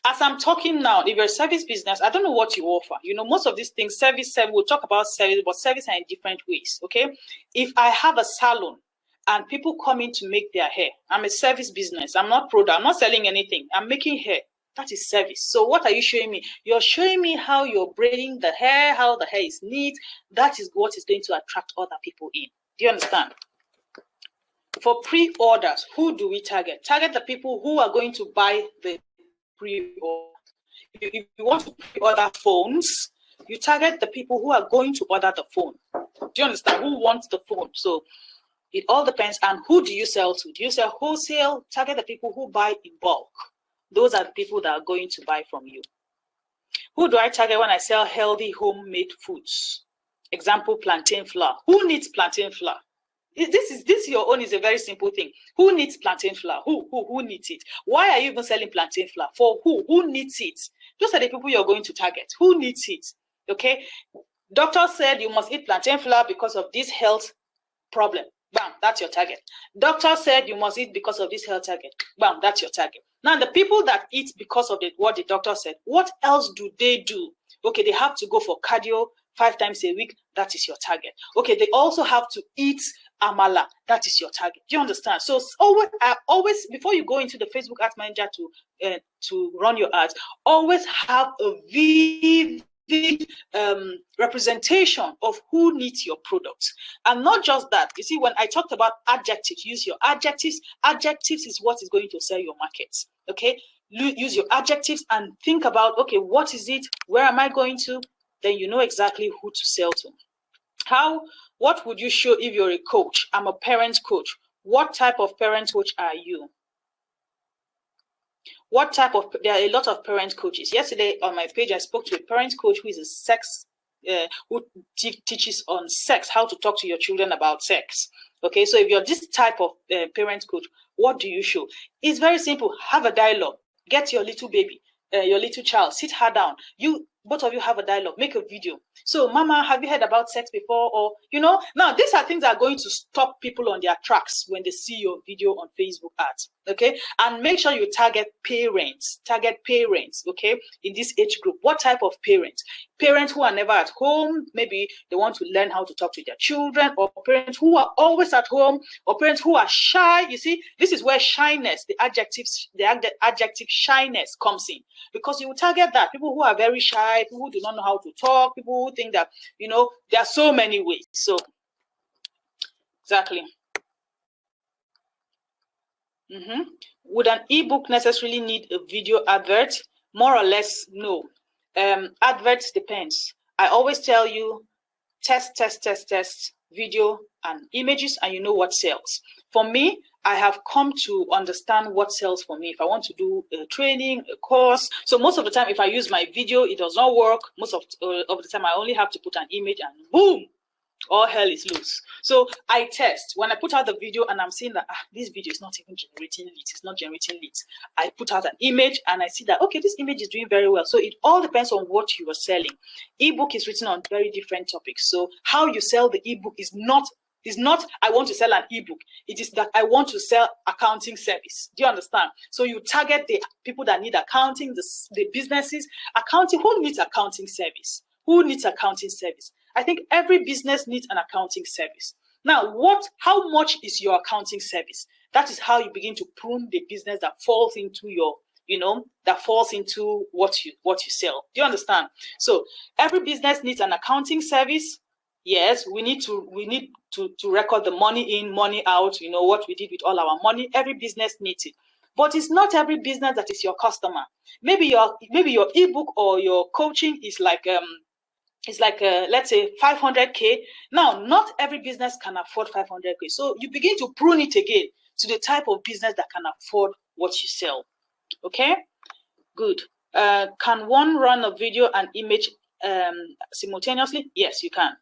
As I'm talking now, if you're a service business, I don't know what you offer. You know, most of these things, service, we'll talk about service, but service are in different ways, okay? If I have a salon and people come in to make their hair, I'm a service business. I'm not product. I'm not selling anything. I'm making hair. That is service. So what are you showing me? You're showing me how you're braiding the hair, how the hair is neat. That is what is going to attract other people in. Do you understand? For pre-orders, who do we target? Target the people who are going to buy the pre-order. If you want to pre-order phones, you target the people who are going to order the phone. Do you understand? Who wants the phone? So it all depends. And who do you sell to? Do you sell wholesale? Target the people who buy in bulk. Those are the people that are going to buy from you. Who do I target when I sell healthy homemade foods? Example, plantain flour. Who needs plantain flour? This your own is a very simple thing. Who needs plantain flour? Who needs it? Why are you even selling plantain flour? For who? Who needs it? Those are the people you're going to target. Who needs it? Okay. Doctor said you must eat plantain flour because of this health problem. Bam, that's your target. Doctor said you must eat because of this health target. Bam, that's your target. Now, the people that eat because of what the doctor said, what else do they do? Okay, they have to go for cardio 5 times a week. That is your target. Okay, they also have to eat amala. That is your target. Do you understand? So always before you go into the Facebook Ads Manager to run your ads, always have a vivid representation of who needs your product. And not just that. You see, when I talked about adjectives, use your adjectives. Adjectives is what is going to sell your market. Okay, use your adjectives and think about, okay, what is it? Where am I going to? Then you know exactly who to sell to. What would you show if you're a coach? I'm a parent coach. What type of parent coach are you? There are a lot of parent coaches. Yesterday on my page, I spoke to a parent coach who is a sex, who teaches on sex, how to talk to your children about sex. Okay, so if you're this type of parent coach, what do you show? It's very simple. Have a dialogue. Get your little baby, your little child, sit her down. Both of you have a dialogue, make a video. So, Mama, have you heard about sex before? Or, now these are things that are going to stop people on their tracks when they see your video on Facebook ads. Okay, and make sure you target parents, okay, in this age group. What type of parents? Parents who are never at home, maybe they want to learn how to talk to their children, or parents who are always at home, or parents who are shy. You see, this is where shyness, the adjective shyness comes in, because you will target that. People who are very shy, people who do not know how to talk, people who think that, you know, there are so many ways. So, exactly. Would an ebook necessarily need a video advert? More or less, no. Adverts depends. I always tell you, test video and images, and you know what sells. For me, I have come to understand what sells for me. If I want to do a training, a course, so most of the time, if I use my video, it does not work. Most of the time, I only have to put an image, and boom, all hell is loose. So I test. When I put out the video and I'm seeing that this video is not even generating leads, it's not generating leads, I put out an image and I see that, okay, this image is doing very well. So it all depends on what you are selling. Ebook is written on very different topics. So how you sell the ebook is not I want to sell an ebook. It is that I want to sell accounting service. Do you understand? So you target the people that need accounting, the businesses. Accounting, who needs accounting service? Who needs accounting service? I think every business needs an accounting service. Now, how much is your accounting service? That is how you begin to prune the business that falls into your, that falls into what you sell. Do you understand? So every business needs an accounting service. Yes, we need to record the money in, money out, what we did with all our money. Every business needs it. But it's not every business that is your customer. Maybe your ebook or your coaching is like let's say 500K. Now, not every business can afford 500K. So you begin to prune it again to the type of business that can afford what you sell. Okay, good. Can one run a video and image simultaneously? Yes, you can.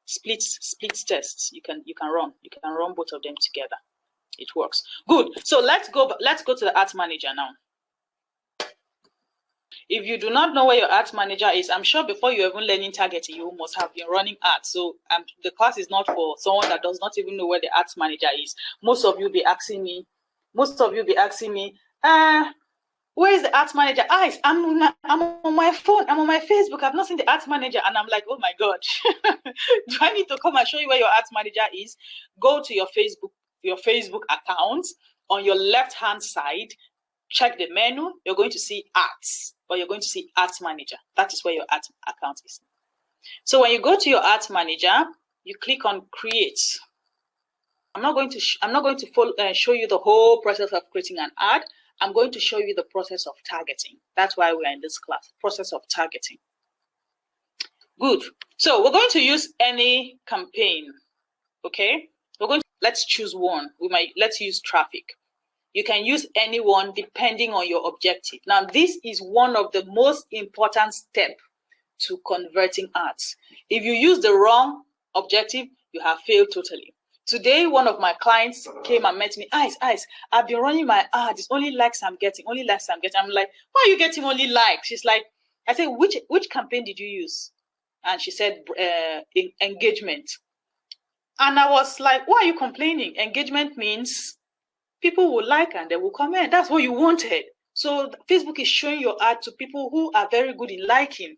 Split tests. You can run both of them together. It works. Good. So let's go to the Ads Manager now. If you do not know where your ads manager is, I'm sure before you're even learning targeting, you must have been running ads. So the class is not for someone that does not even know where the ads manager is. Most of you be asking me, where is the ads manager? I'm on my phone. I'm on my Facebook. I've not seen the ads manager. And I'm like, oh my God. Do I need to come and show you where your ads manager is? Go to your Facebook account. On your left-hand side, check the menu. You're going to see ads, or you're going to see ads manager. That is where your ads account is. So when you go to your ads manager, you click on create. I'm not going to show you the whole process of creating an ad. I'm going to show you the process of targeting. That's why we're in this class, process of targeting. Good. So we're going to use any campaign. Okay. Let's choose one. Let's use traffic. You can use any one depending on your objective. Now, this is one of the most important steps to converting ads. If you use the wrong objective, you have failed totally. Today, one of my clients came and met me. Ice, I've been running my ads. It's only likes I'm getting, I'm like, why are you getting only likes? She's like, I said, which campaign did you use? And she said, engagement. And I was like, why are you complaining? Engagement means people will like and they will comment. That's what you wanted. So Facebook is showing your ad to people who are very good in liking.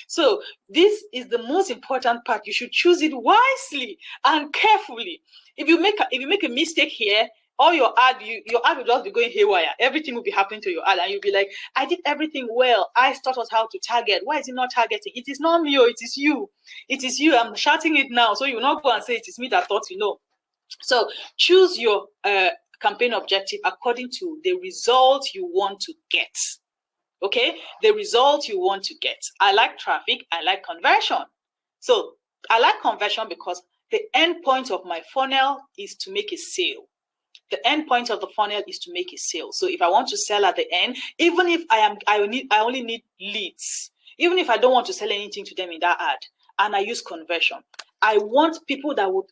So this is the most important part. You should choose it wisely and carefully. If you make a mistake here, all your ad will just be going haywire. Everything will be happening to your ad, and you'll be like, I did everything well. I taught us how to target. Why is it not targeting? It is not me, it is you. It is you. I'm shouting it now, so you will not go and say it is me that thought you know. So choose your campaign objective according to the result you want to get. Okay, the result you want to get. I like traffic. I like conversion. So I like conversion because the end point of my funnel is to make a sale. The end point of the funnel is to make a sale. So if I want to sell at the end, even if I only need leads, even if I don't want to sell anything to them in that ad, and I use conversion, I want people that would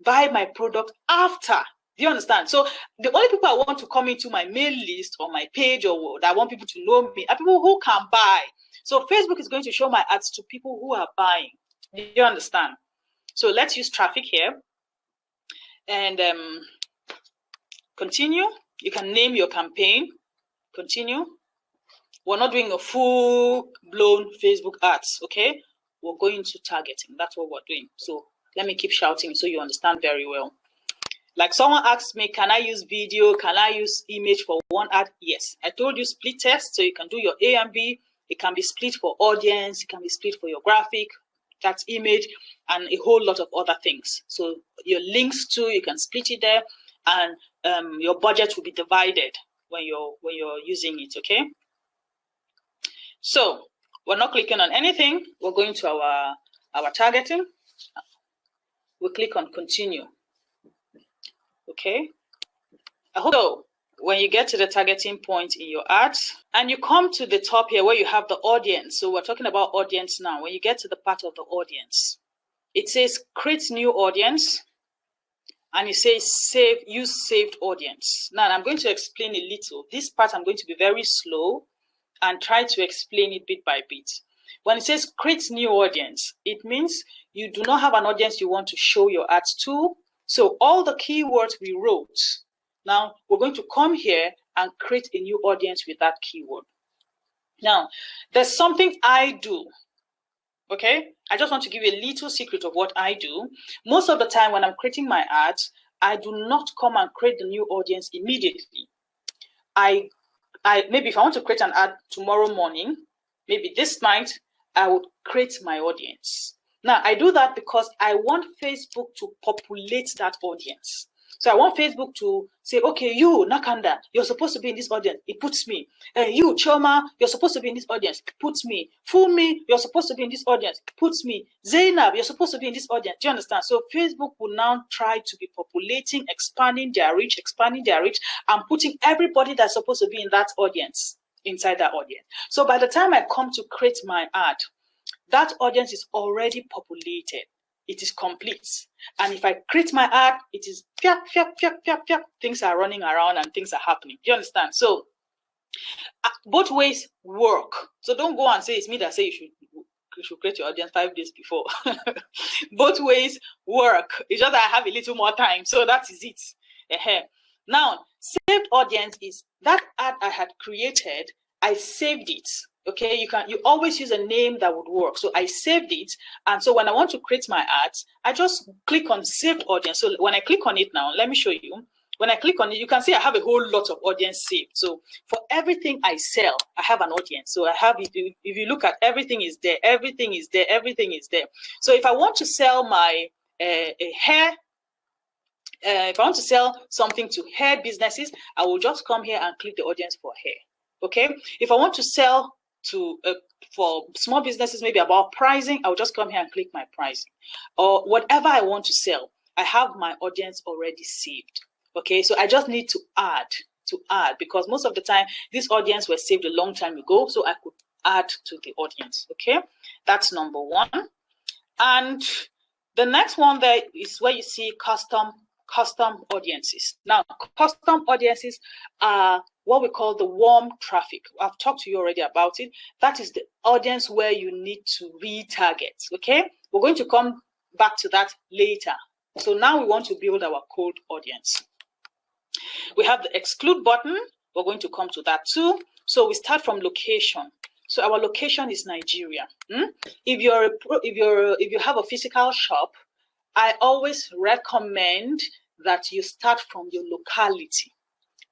buy my product after. Do you understand? So the only people I want to come into my mail list or my page, or that I want people to know me, are people who can buy. So Facebook is going to show my ads to people who are buying. Do you understand? So let's use traffic here. And Continue. You can name your campaign. Continue. We're not doing a full-blown Facebook ads, okay? We're going to targeting. That's what we're doing. So let me keep shouting so you understand very well. Like someone asked me, can I use video? Can I use image for one ad? Yes. I told you split test, so you can do your A and B. It can be split for audience. It can be split for your graphic, that's image, and a whole lot of other things. So your links too, you can split it there, and your budget will be divided when you're using it, okay? So we're not clicking on anything. We're going to our targeting. We click on continue. Okay. I hope so. When you get to the targeting point in your ads and you come to the top here where you have the audience. So we're talking about audience now. When you get to the part of the audience, it says create new audience. And it says use saved audience. Now I'm going to explain a little. This part I'm going to be very slow and try to explain it bit by bit. When it says create new audience, it means you do not have an audience you want to show your ads to. So all the keywords we wrote, now we're going to come here and create a new audience with that keyword. Now, there's something I do, okay? I just want to give you a little secret of what I do. Most of the time when I'm creating my ads, I do not come and create the new audience immediately. Maybe if I want to create an ad tomorrow morning, maybe this night, I would create my audience. Now, I do that because I want Facebook to populate that audience. So I want Facebook to say, okay, you, Nakanda, you're supposed to be in this audience. It puts me. You, Choma, you're supposed to be in this audience. It puts me. Fumi, you're supposed to be in this audience. It puts me. Zainab, you're supposed to be in this audience. Do you understand? So Facebook will now try to be populating, expanding their reach, and putting everybody that's supposed to be in that audience inside that audience. So by the time I come to create my ad, that audience is already populated. It is complete. And if I create my ad, it is things are running around and things are happening. Do you understand? So both ways work. So don't go and say it's me that say you should create your audience 5 days before. Both ways work. It's just that I have a little more time. So that is it. Now, saved audience is that ad I had created, I saved it. Okay, you always use a name that would work. So I saved it, and so when I want to create my ads, I just click on saved audience. So when I click on it now, let me show you. When I click on it, you can see I have a whole lot of audience saved. So for everything I sell, I have an audience. So I have, if you look at everything is there, everything is there, everything is there. So if I want to sell my hair, if I want to sell something to hair businesses, I will just come here and click the audience for hair. Okay, if I want to sell to for small businesses, maybe about pricing, I'll just come here and click my pricing, or whatever I want to sell. I have my audience already saved. Okay, so I just need to add because most of the time this audience was saved a long time ago, so I could add to the audience. Okay, that's number one. And the next one there is where you see custom audiences. Now, custom audiences are what we call the warm traffic. I've talked to you already about it. That is the audience where you need to retarget. Okay, we're going to come back to that later. So now we want to build our cold audience. We have the exclude button. We're going to come to that too. So we start from location. So our location is Nigeria. If you have a physical shop, I always recommend that you start from your locality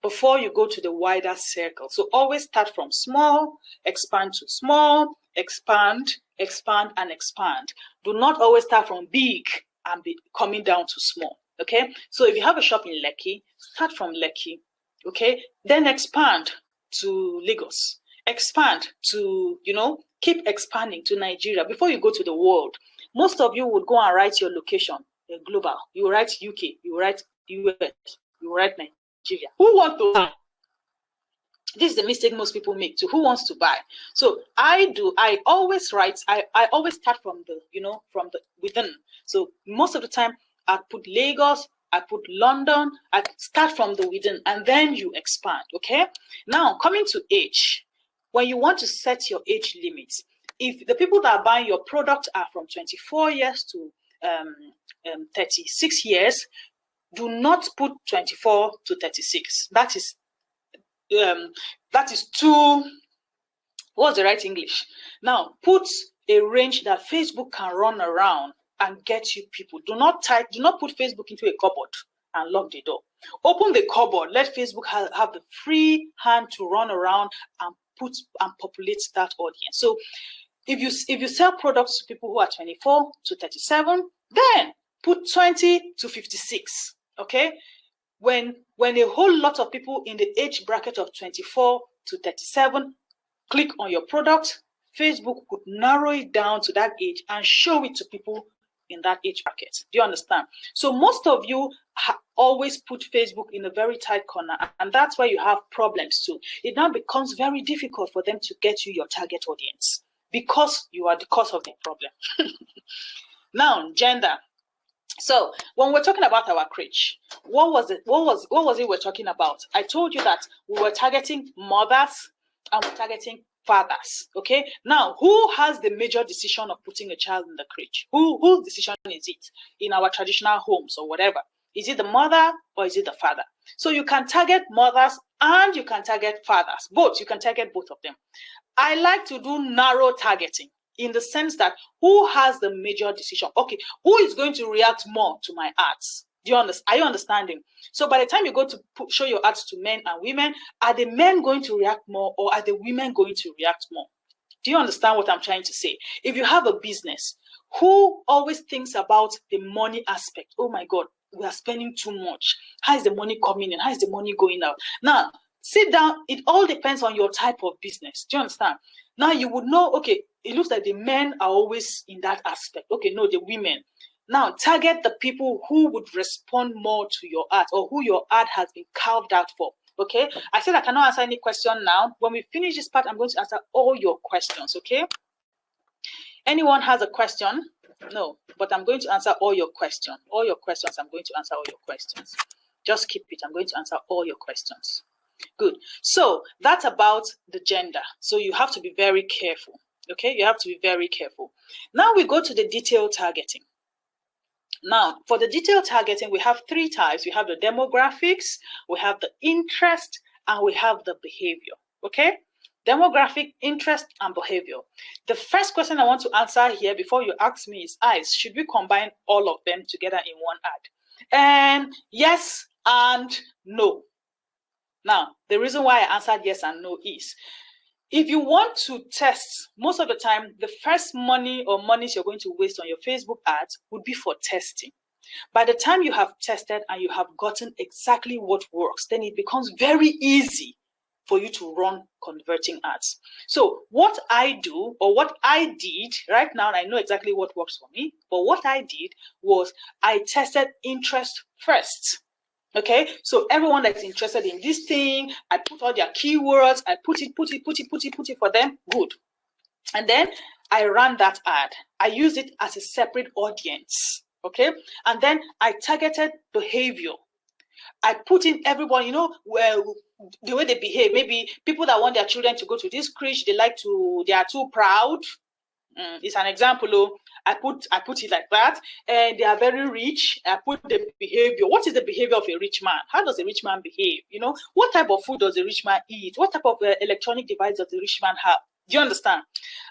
before you go to the wider circle. So always start from small, expand to small, expand, expand, and expand. Do not always start from big and be coming down to small. Okay, so if you have a shop in Lekki, start from Lekki. Okay, then expand to Lagos, expand to, keep expanding to Nigeria before you go to the world. Most of you would go and write your location global. You write UK, you write US, you write Nigeria. Who wants to buy? This is the mistake most people make too. Who wants to buy? So I always write, I always start from the, from the within. So most of the time I put Lagos, I put London, I start from the within and then you expand. Okay. Now coming to age, when you want to set your age limits, if the people that are buying your product are from 24 years to 36 years, do not put 24 to 36. That is too, what's the right English? Now, put a range that Facebook can run around and get you people. Do not put Facebook into a cupboard and lock the door. Open the cupboard, let Facebook have the free hand to run around and populate that audience. So if you sell products to people who are 24 to 37, then put 20 to 56. Okay? When a whole lot of people in the age bracket of 24 to 37 click on your product, Facebook could narrow it down to that age and show it to people in that age bracket. Do you understand? So most of you always put Facebook in a very tight corner, and that's why you have problems too. It now becomes very difficult for them to get you your target audience because you are the cause of the problem. Now, gender. So when we're talking about our crèche, what was it we're talking about? I told you that we were targeting mothers and we're targeting fathers. Okay. Now, who has the major decision of putting a child in the crèche? Whose decision is it in our traditional homes or whatever? Is it the mother or is it the father? So you can target mothers and you can target fathers. Both. You can target both of them. I like to do narrow targeting in the sense that who has the major decision? Okay, who is going to react more to my ads? Do you understand? Are you understanding? So by the time you go to show your ads to men and women, are the men going to react more or are the women going to react more? Do you understand what I'm trying to say? If you have a business, who always thinks about the money aspect? Oh my God, we are spending too much. How is the money coming in? How is the money going out? Now, sit down. It all depends on your type of business. Do you understand? Now you would know, okay, it looks like the men are always in that aspect. Okay, no, the women. Now, target the people who would respond more to your ad or who your ad has been carved out for. Okay, I said I cannot answer any question now. When we finish this part, I'm going to answer all your questions. Okay, anyone has a question? No, but I'm going to answer all your questions. All your questions, I'm going to answer all your questions. Just keep it. I'm going to answer all your questions. Good. So that's about the gender. So you have to be very careful. Okay, you have to be very careful. Now we go to the detailed targeting. Now, for the detailed targeting, we have three types. We have the demographics, we have the interest, and we have the behavior. Okay? Demographic, interest, and behavior. The first question I want to answer here before you ask me is, should we combine all of them together in one ad? And yes and no. Now, the reason why I answered yes and no is, if you want to test, most of the time, the first monies you're going to waste on your Facebook ads would be for testing. By the time you have tested and you have gotten exactly what works, then it becomes very easy for you to run converting ads. So what I do, or what I did right now, and I know exactly what works for me, but what I did was I tested interest first. Okay, so everyone that's interested in this thing, I put all their keywords, I put it for them, good. And then I ran that ad. I use it as a separate audience, okay? And then I targeted behavior. I put in everyone, you know, well, the way they behave. Maybe people that want their children to go to this crèche, they are too proud. It's an example. I put it like that, and they are very rich. I put the behavior. What is the behavior of a rich man? How does a rich man behave? You know, what type of food does a rich man eat? What type of electronic device does a rich man have? Do you understand?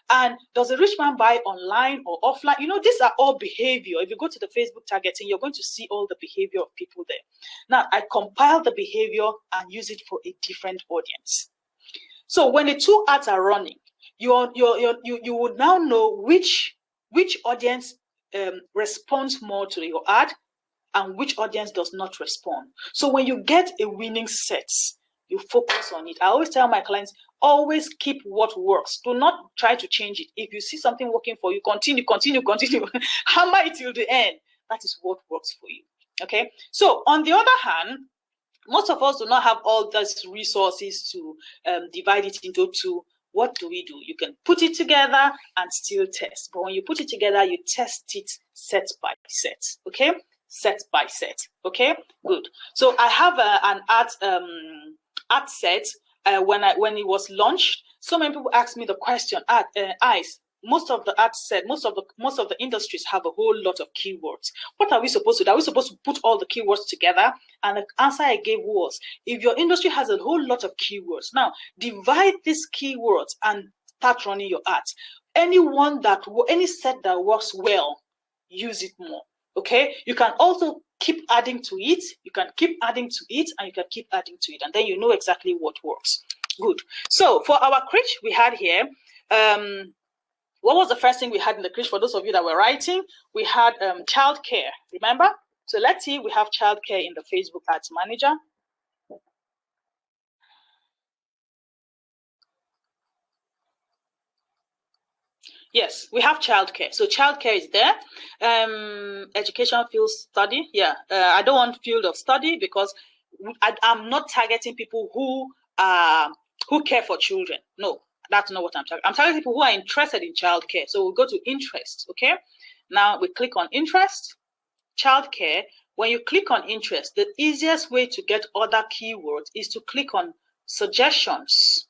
And does a rich man buy online or offline? You know, these are all behavior. If you go to the Facebook targeting, you're going to see all the behavior of people there. Now, I compile the behavior and use it for a different audience. So when the two ads are running, you would now know which audience responds more to your ad and which audience does not respond. So when you get a winning set, you focus on it. I always tell my clients, always keep what works. Do not try to change it. If you see something working for you, continue. Hammer it till the end. That is what works for you. Okay. So on the other hand, most of us do not have all those resources to divide it into two. What do? You can put it together and still test. But when you put it together, you test it set by set. Okay? Set by set. Okay? Good. So I have an ad set when it was launched. So many people asked me the question, most of the ads said, most of the industries have a whole lot of keywords. What are we supposed to do? Are we supposed to put all the keywords together? And the answer I gave was, if your industry has a whole lot of keywords, now divide these keywords and start running your ads. Any set that works well, use it more. Okay, you can also keep adding to it. You can keep adding to it, and you can keep adding to it, and then you know exactly what works. Good. So for our crutch, we had here, what was the first thing we had in the crutch? For those of you that were writing, we had childcare. Remember? So let's see. We have childcare in the Facebook Ads Manager. Yes, we have childcare. So childcare is there. Education field study. Yeah, I don't want field of study because I'm not targeting people who care for children. No, that's not what I'm targeting. I'm targeting people who are interested in childcare. So we'll go to interest. Okay. Now we click on interest, childcare. When you click on interest, the easiest way to get other keywords is to click on suggestions.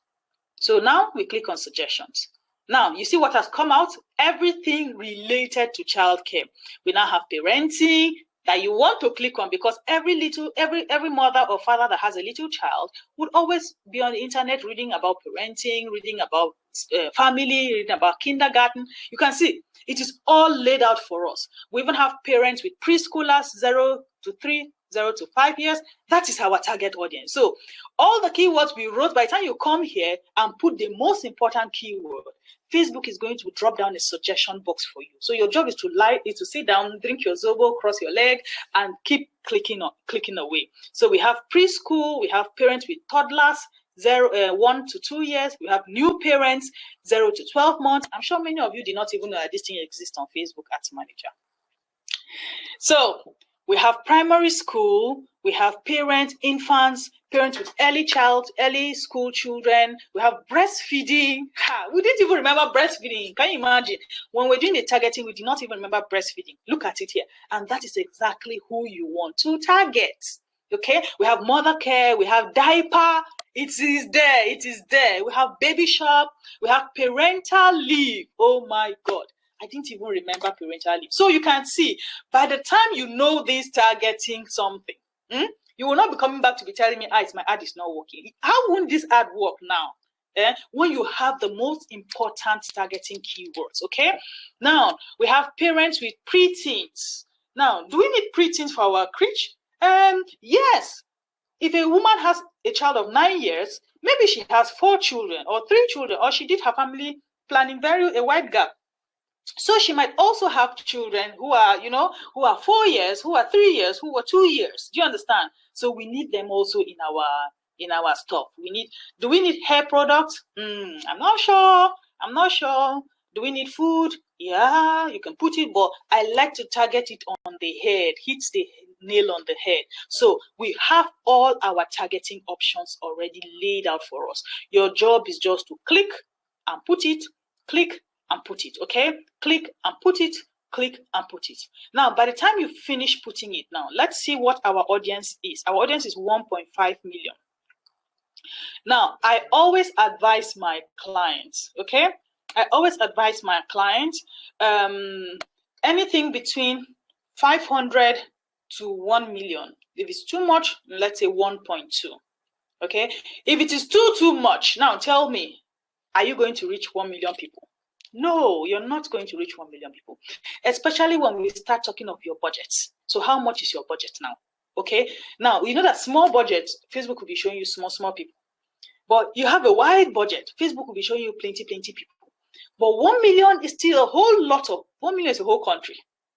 So now we click on suggestions. Now, you see what has come out? Everything related to childcare. We now have parenting that you want to click on because every mother or father that has a little child would always be on the internet reading about parenting, reading about family, reading about kindergarten. You can see it is all laid out for us. We even have parents with preschoolers, 0 to 3, 0 to 5 years. That is our target audience. So all the keywords we wrote, by the time you come here and put the most important keyword, Facebook is going to drop down a suggestion box for you. So your job is to sit down, drink your Zobo, cross your leg, and keep clicking away. So we have preschool, we have parents with toddlers, 1 to 2 years. We have new parents, 0 to 12 months. I'm sure many of you did not even know that this thing exists on Facebook Ads Manager. So we have primary school, we have parents, infants, parents with early school children. We have breastfeeding. We didn't even remember breastfeeding. Can you imagine? When we're doing the targeting, we did not even remember breastfeeding. Look at it here. And that is exactly who you want to target. Okay? We have mother care. We have diaper. It is there. It is there. We have baby shop. We have parental leave. Oh my God. I didn't even remember parental leave. So you can see, by the time you know this targeting something, you will not be coming back to be telling me, my ad is not working. How won't this ad work now? When you have the most important targeting keywords, okay? Now, we have parents with preteens. Now, do we need preteens for our crutch? Yes. If a woman has a child of 9 years, maybe she has 4 children or 3 children, or she did her family planning a wide gap. So she might also have children who are, who are 4 years, who are 3 years, who are 2 years. Do you understand? So we need them also in our stuff. Do we need hair products? I'm not sure. Do we need food? Yeah, you can put it, but I like to target it on the head, hits the nail on the head. So we have all our targeting options already laid out for us. Your job is just to click and put it, click and put it, okay? Click and put it, click and put it. Now, by the time you finish putting it, now let's see what our audience is. Our audience is 1.5 million. Now, I always advise my clients, okay? I always advise my clients anything between 500 to 1 million. If it's too much, let's say 1.2, okay? If it is too much, now tell me, are you going to reach 1 million people? No, you're not going to reach 1 million people, especially when we start talking of your budgets. So how much is your budget now? Okay. Now, you know that small budget, Facebook will be showing you small people. But you have a wide budget, Facebook will be showing you plenty people. But 1 million is still a whole lot of, 1 million is a whole country.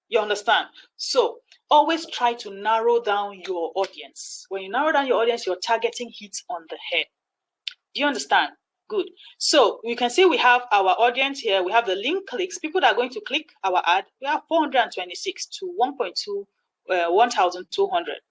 You understand? So always try to narrow down your audience. When you narrow down your audience, your targeting hits on the head. Do you understand? Good. So you can see we have our audience here. We have the link clicks, people that are going to click our ad. We have 426 to 1,200.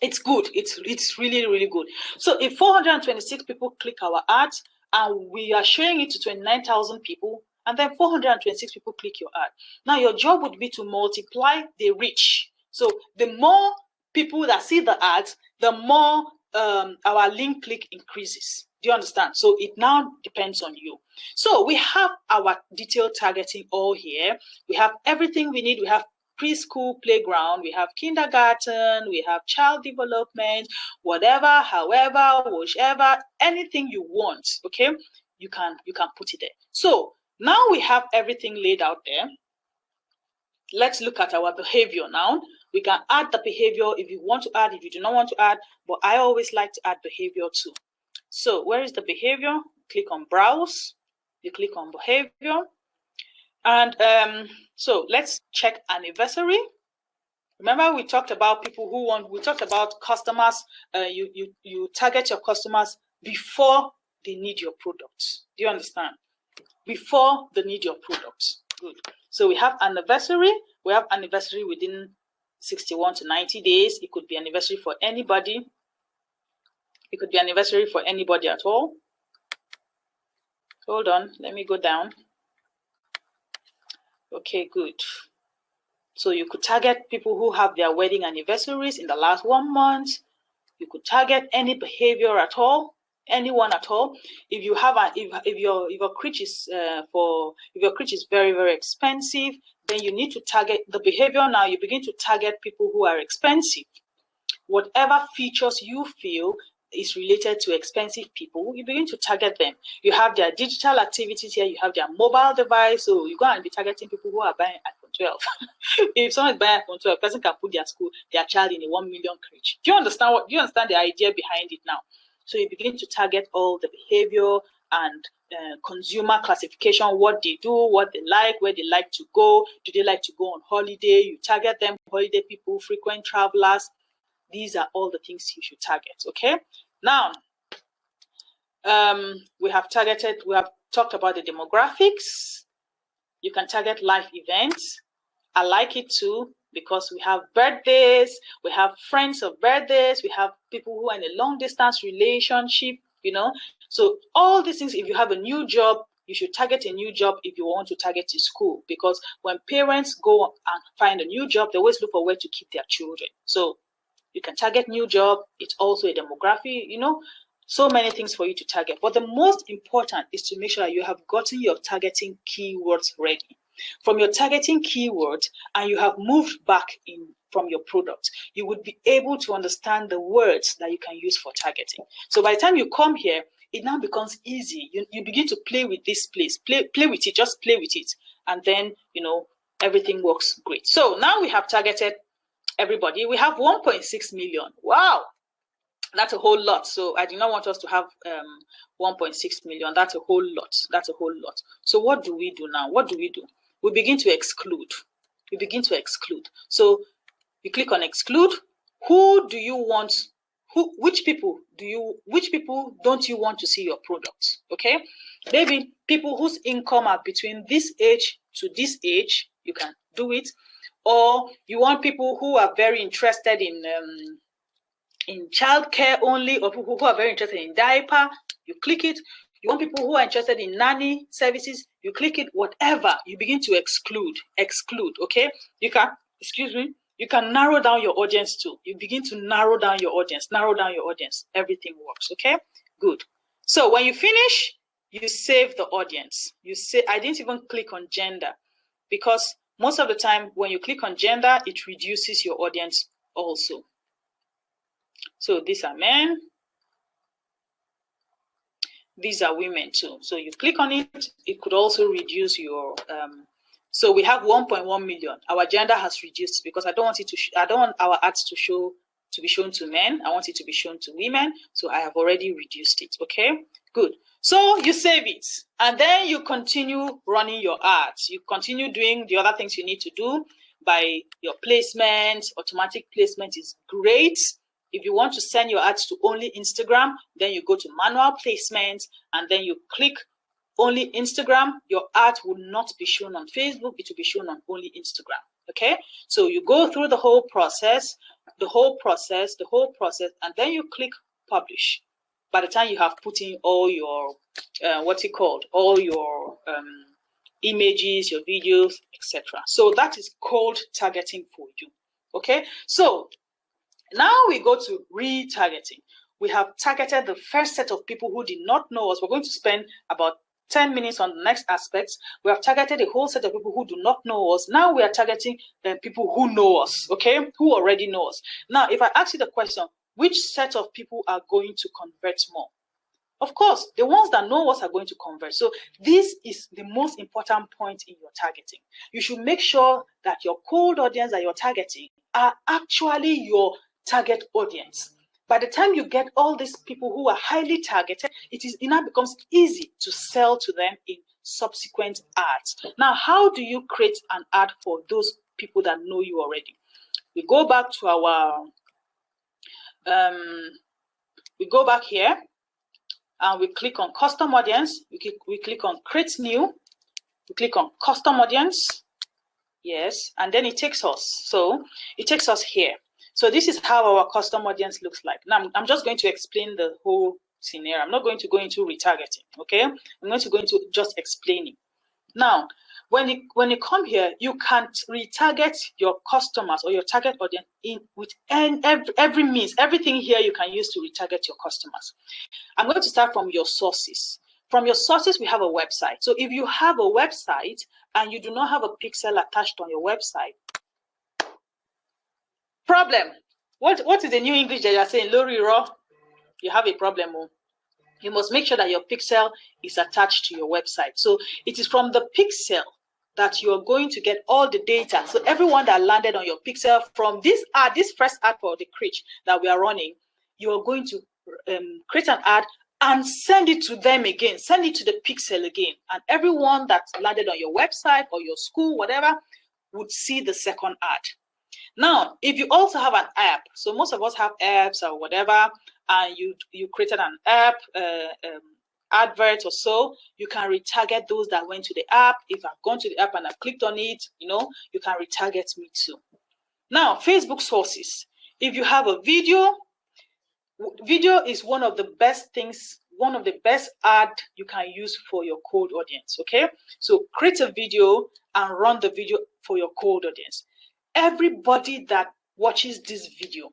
It's good. It's really good. So if 426 people click our ads and we are showing it to 29,000 people, and then 426 people click your ad. Now your job would be to multiply the reach. So the more people that see the ads, the more our link click increases. Do you understand? So it now depends on you. So we have our detailed targeting all here. We have everything we need. We have preschool, playground, we have kindergarten, we have child development, whatever, however, whichever, anything you want, okay, you can put it there. So now we have everything laid out there. Let's look at our behavior now. We can add the behavior if you want to add, if you do not want to add, but I always like to add behavior too. So where is the behavior? Click on browse, you click on behavior, and so let's check anniversary. Remember we talked about people who want, we talked about customers, you target your customers before they need your product. Do you understand? Before they need your product. Good. So we have anniversary. We have anniversary within 61 to 90 days. It could be anniversary for anybody. It could be anniversary for anybody at all. Hold on, let me go down. Okay, good. So you could target people who have their wedding anniversaries in the last 1 month. You could target any behavior at all, anyone at all. If you have a, if your crutch is if your crutch is very, very expensive, then you need to target the behavior. Now you begin to target people who are expensive. Whatever features you feel is related to expensive people, you begin to target them. You have their digital activities here, you have their mobile device, so you're going to be targeting people who are buying iPhone 12. If someone is buying iPhone 12, a person can put their child in a 1 million crate. Do you understand the idea behind it now? So you begin to target all the behavior and consumer classification, what they do, what they like, where they like to go. Do they like to go on holiday? You target them, holiday people, frequent travelers. These are all the things you should target, okay? Now, we have talked about the demographics. You can target life events. I like it too because we have birthdays, we have friends of birthdays, we have people who are in a long distance relationship, you know? So all these things, if you have a new job, you should target a new job if you want to target a school, because when parents go and find a new job, they always look for where to keep their children. So you can target new job. It's also a demographic, you know, so many things for you to target. But the most important is to make sure that you have gotten your targeting keywords ready. From your targeting keywords, and you have moved back in from your product, you would be able to understand the words that you can use for targeting. So by the time you come here, it now becomes easy. You begin to play with this place, play with it, just play with it. And then, you know, everything works great. So now we have targeted everybody. We have 1.6 million. Wow, that's a whole lot. So I do not want us to have 1.6 million. That's a whole lot. That's a whole lot. So what do we do now? What do? We begin to exclude. We begin to exclude. So you click on exclude. Who do you want? Which people don't you want to see your product? Okay, maybe people whose income are between this age to this age, you can do it. Or you want people who are very interested in childcare only, or people who are very interested in diaper, you click it. You want people who are interested in nanny services, you click it. Whatever, you begin to exclude, okay? You can, you can narrow down your audience too. You begin to narrow down your audience, everything works, okay? Good. So when you finish, you save the audience. You say, I didn't even click on gender, because most of the time, when you click on gender, it reduces your audience also. So these are men. These are women too. So you click on it, it could also reduce your, so we have 1.1 million. Our gender has reduced because I don't want it to, I don't want our ads to be shown to men. I want it to be shown to women. So I have already reduced it, okay? Good. So you save it, and then you continue running your ads. You continue doing the other things you need to do by your placement. Automatic placement is great. If you want to send your ads to only Instagram, then you go to manual placement, and then you click only Instagram. Your ad will not be shown on Facebook. It will be shown on only Instagram, okay? So you go through the whole process, and then you click publish. By the time you have put in all your, all your images, your videos, etc. So that is called targeting for you, okay? So now we go to retargeting. we have targeted the first set of people who did not know us. We're going to spend about 10 minutes on the next aspects. We have targeted a whole set of people who do not know us. Now we are targeting the people who know us, okay? Who already know us. Now, if I ask you the question, which set of people are going to convert more? Of course, the ones that know us are going to convert. So this is the most important point in your targeting. You should make sure that your cold audience that you're targeting are actually your target audience. By the time you get all these people who are highly targeted, it now becomes easy to sell to them in subsequent ads. Now, how do you create an ad for those people that know you already? We go back to our, we go back here and we click on custom audience. We click on create new. We click on custom audience. Yes, and then it takes us. So it takes us here. So this is how our custom audience looks like. Now, I'm just going to explain the whole scenario. I'm not going to go into retargeting, okay? I'm going to go into just explaining. Now, when you come here, you can retarget your customers or your target audience with every means. Everything here you can use to retarget your customers. I'm going to start from your sources. From your sources, we have a website. So if you have a website and you do not have a pixel attached on your website, problem. What is the new English that you're saying? Lori Raw, you have a problem. You must make sure that your pixel is attached to your website. So it is from the pixel that you are going to get all the data. So everyone that landed on your pixel from this ad, this first ad for the crèche that we are running, you are going to create an ad and send it to them again. Send it to the pixel again. And everyone that landed on your website or your school, whatever, would see the second ad. Now, if you also have an app, so most of us have apps or whatever, and you created an app, advert or so, you can retarget those that went to the app. If I've gone to the app and I've clicked on it, you can retarget me too. Now, Facebook sources. If you have a video is one of the best things, one of the best ad you can use for your cold audience, okay? So create a video and run the video for your cold audience. Everybody that watches this video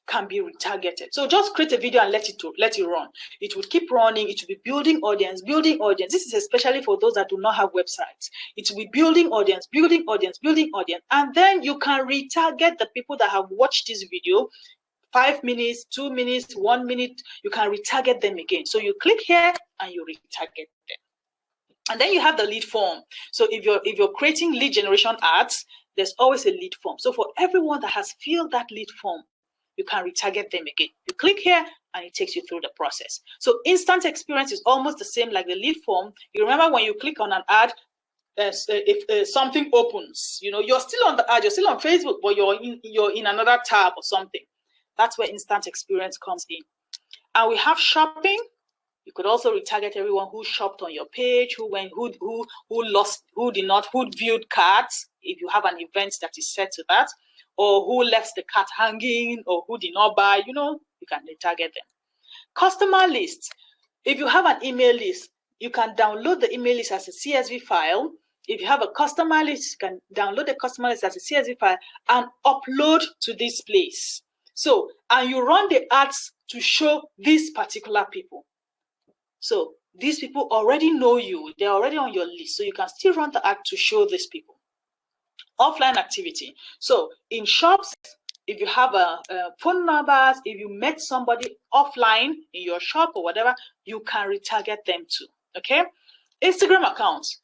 can be retargeted. So just create a video and let it run. It will keep running. It will be building audience, building audience. This is especially for those that do not have websites. It will be building audience, building audience, building audience. And then you can retarget the people that have watched this video 5 minutes, 2 minutes, 1 minute. You can retarget them again. So you click here and you retarget them. And then you have the lead form. So if you're creating lead generation ads, there's always a lead form. So for everyone that has filled that lead form, you can retarget them again. You click here and it takes you through the process. So instant experience is almost the same like the lead form. You remember when you click on an ad, if something opens, you're still on the ad, you're still on Facebook, but you're in another tab or something. That's where instant experience comes in. And we have shopping. You could also retarget everyone who shopped on your page, who viewed cards, if you have an event that is set to that, or who left the cart hanging, or who did not buy, you can retarget them. Customer list. If you have an email list, you can download the email list as a CSV file. If you have a customer list, you can download the customer list as a CSV file and upload to this place. So, and you run the ads to show these particular people. So these people already know you. They're already on your list. So you can still run the ad to show these people. Offline activity. So in shops, if you have phone numbers, if you met somebody offline in your shop or whatever, you can retarget them too. Okay? Instagram accounts.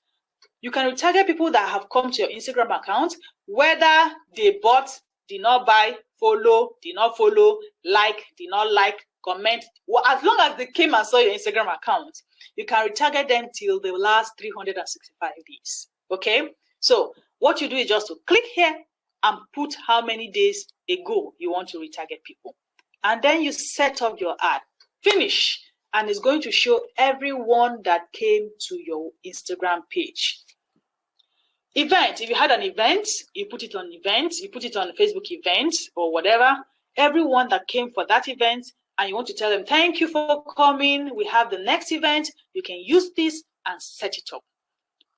You can retarget people that have come to your Instagram account, whether they bought, did not buy, follow, did not follow, like, did not like, comment. Well, as long as they came and saw your Instagram account, you can retarget them till the last 365 days. Okay? So what you do is just to click here and put how many days ago you want to retarget people. And then you set up your ad. Finish. And it's going to show everyone that came to your Instagram page. Event. If you had an event, you put it on event, you put it on Facebook event or whatever. Everyone that came for that event, and you want to tell them, thank you for coming. We have the next event. You can use this and set it up.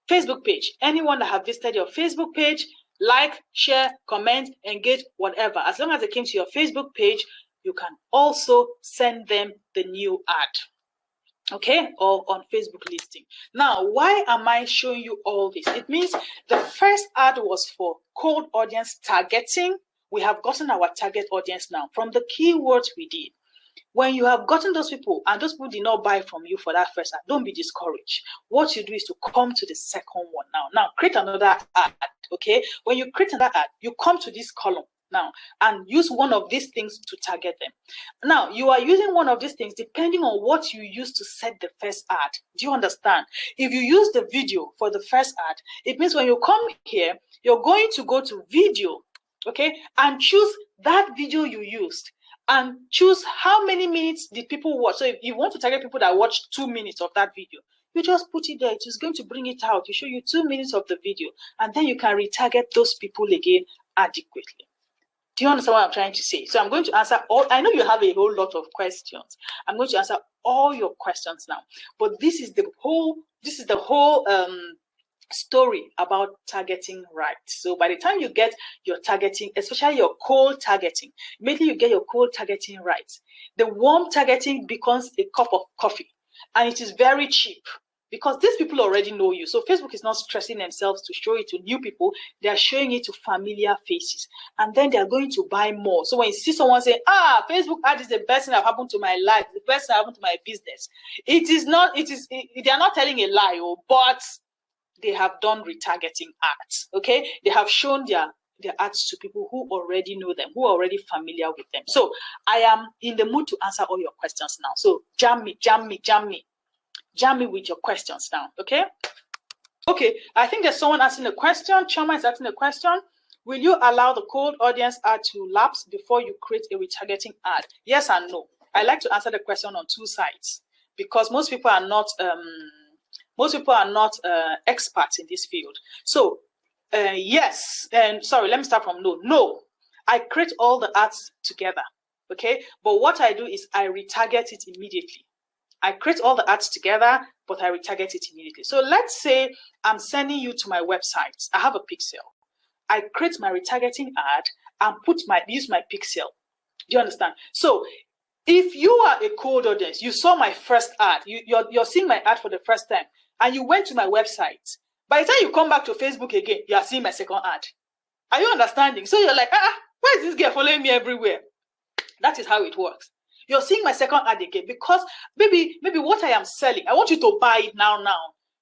Facebook page. Anyone that have visited your Facebook page, like, share, comment, engage, whatever. As long as they came to your Facebook page, you can also send them the new ad. Okay, or on Facebook listing. Now, why am I showing you all this? It means the first ad was for cold audience targeting. We have gotten our target audience now from the keywords we did. When you have gotten those people and those people did not buy from you for that first ad, don't be discouraged. What you do is to come to the second one now. Now, create another ad, okay? When you create another ad, you come to this column now and use one of these things to target them. Now, you are using one of these things depending on what you use to set the first ad. Do you understand? If you use the video for the first ad, it means when you come here, you're going to go to video, okay, and choose that video you used and choose how many minutes did people watch. So if you want to target people that watch 2 minutes of that video, you just put it there. It is going to bring it out to show you 2 minutes of the video, and then you can retarget those people again adequately. Do you understand what I'm trying to say? So I'm going to answer all. I know you have a whole lot of questions. I'm going to answer all your questions now. But this is the whole story about targeting right. So by the time you get your targeting, especially your cold targeting, immediately you get your cold targeting right, the warm targeting becomes a cup of coffee, and it is very cheap. Because these people already know you. So Facebook is not stressing themselves to show it to new people. They are showing it to familiar faces. And then they are going to buy more. So when you see someone say, Facebook ad is the best thing that happened to my life, the best thing that happened to my business. They are not telling a lie, but they have done retargeting ads. Okay? They have shown their ads to people who already know them, who are already familiar with them. So I am in the mood to answer all your questions now. So jam me. Jam me with your questions now, okay? Okay, I think there's someone asking a question. Chama is asking a question. Will you allow the cold audience ad to lapse before you create a retargeting ad? Yes and no. I like to answer the question on two sides because most people are not experts in this field. So yes, and sorry, let me start from no. No, I create all the ads together, okay? But what I do is I retarget it immediately. I create all the ads together, but I retarget it immediately. So let's say I'm sending you to my website. I have a pixel. I create my retargeting ad and use my pixel. Do you understand? So if you are a cold audience, you saw my first ad, you're seeing my ad for the first time, and you went to my website. By the time you come back to Facebook again, you are seeing my second ad. Are you understanding? So you're like, why is this girl following me everywhere? That is how it works. You're seeing my second ad again because maybe what I am selling, I want you to buy it now.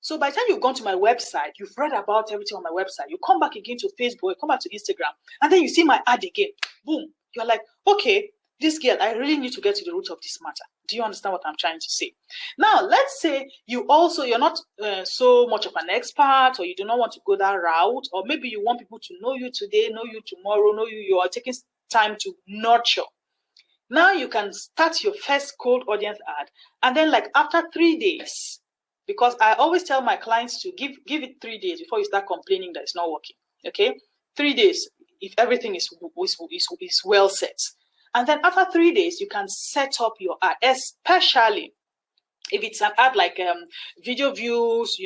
So by the time you've gone to my website, you've read about everything on my website, you come back again to Facebook, you come back to Instagram, and then you see my ad again. Boom. You're like, okay, this girl, I really need to get to the root of this matter. Do you understand what I'm trying to say? Now, let's say you're not so much of an expert, or you do not want to go that route, or maybe you want people to know you today, know you tomorrow, you are taking time to nurture. Now you can start your first cold audience ad, and then like after 3 days, because I always tell my clients to give it 3 days before you start complaining that it's not working. Okay, 3 days if everything is well set, and then after 3 days you can set up your ad, especially if it's an ad like video views,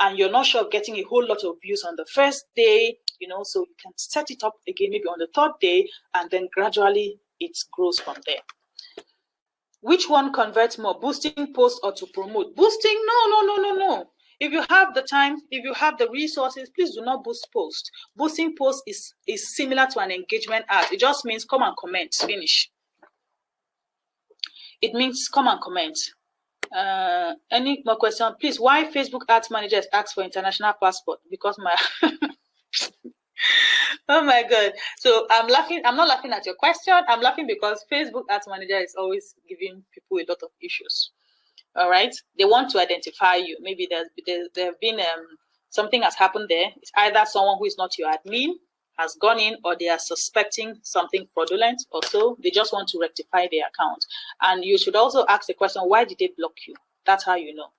and you're not sure of getting a whole lot of views on the first day, so you can set it up again maybe on the third day, and then gradually it grows from there. Which one converts more, boosting post or to promote? Boosting? No. If you have the time, if you have the resources, please do not boost post. Boosting post is similar to an engagement ad. It just means come and comment, finish. It means come and comment. Any more questions? Please, why Facebook Ads Managers ask for international passport? Because my oh my God. So I'm laughing. I'm not laughing at your question. I'm laughing because Facebook Ads Manager is always giving people a lot of issues. All right. They want to identify you. Maybe there have been something has happened there. It's either someone who is not your admin has gone in, or they are suspecting something fraudulent, or so they just want to rectify their account. And you should also ask the question, why did they block you? That's how you know.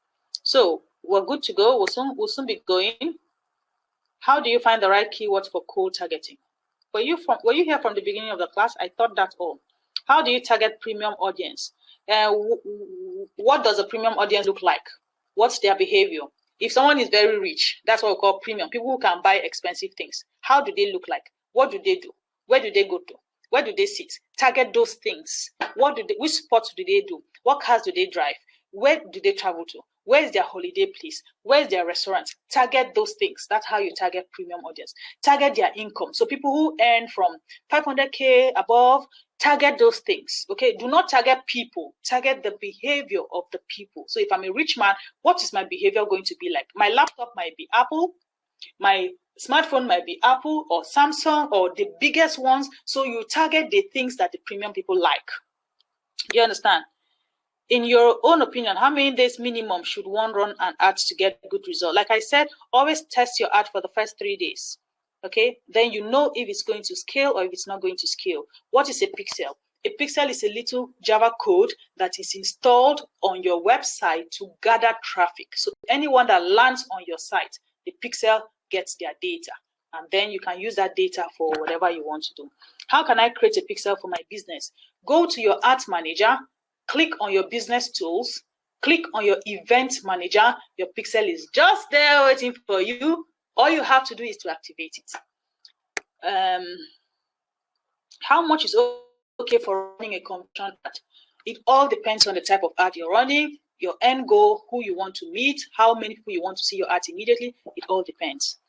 So we're good to go. We'll soon be going. How do you find the right keywords for cold targeting? Were you here from the beginning of the class? I thought that's all. How do you target premium audience? What does a premium audience look like? What's their behavior? If someone is very rich, that's what we call premium. People who can buy expensive things. How do they look like? What do they do? Where do they go to? Where do they sit? Target those things. Which sports do they do? What cars do they drive? Where do they travel to? Where is their holiday place? Where is their restaurant? Target those things. That's how you target premium audience. Target their income. So people who earn from 500K above, target those things. Okay, do not target people. Target the behavior of the people. So if I'm a rich man, what is my behavior going to be like? My laptop might be Apple. My smartphone might be Apple or Samsung or the biggest ones. So you target the things that the premium people like. Do you understand? In your own opinion, how many days minimum should one run an ad to get a good result? Like I said, always test your ad for the first 3 days. Okay, then you know if it's going to scale or if it's not going to scale. What is a pixel? A pixel is a little Java code that is installed on your website to gather traffic. So anyone that lands on your site, the pixel gets their data. And then you can use that data for whatever you want to do. How can I create a pixel for my business? Go to your ads manager, click on your business tools, click on your event manager. Your pixel is just there waiting for you. All you have to do is to activate it. How much is okay for running a conversion ad? It all depends on the type of ad you're running, your end goal, who you want to meet, how many people you want to see your ad immediately. It all depends.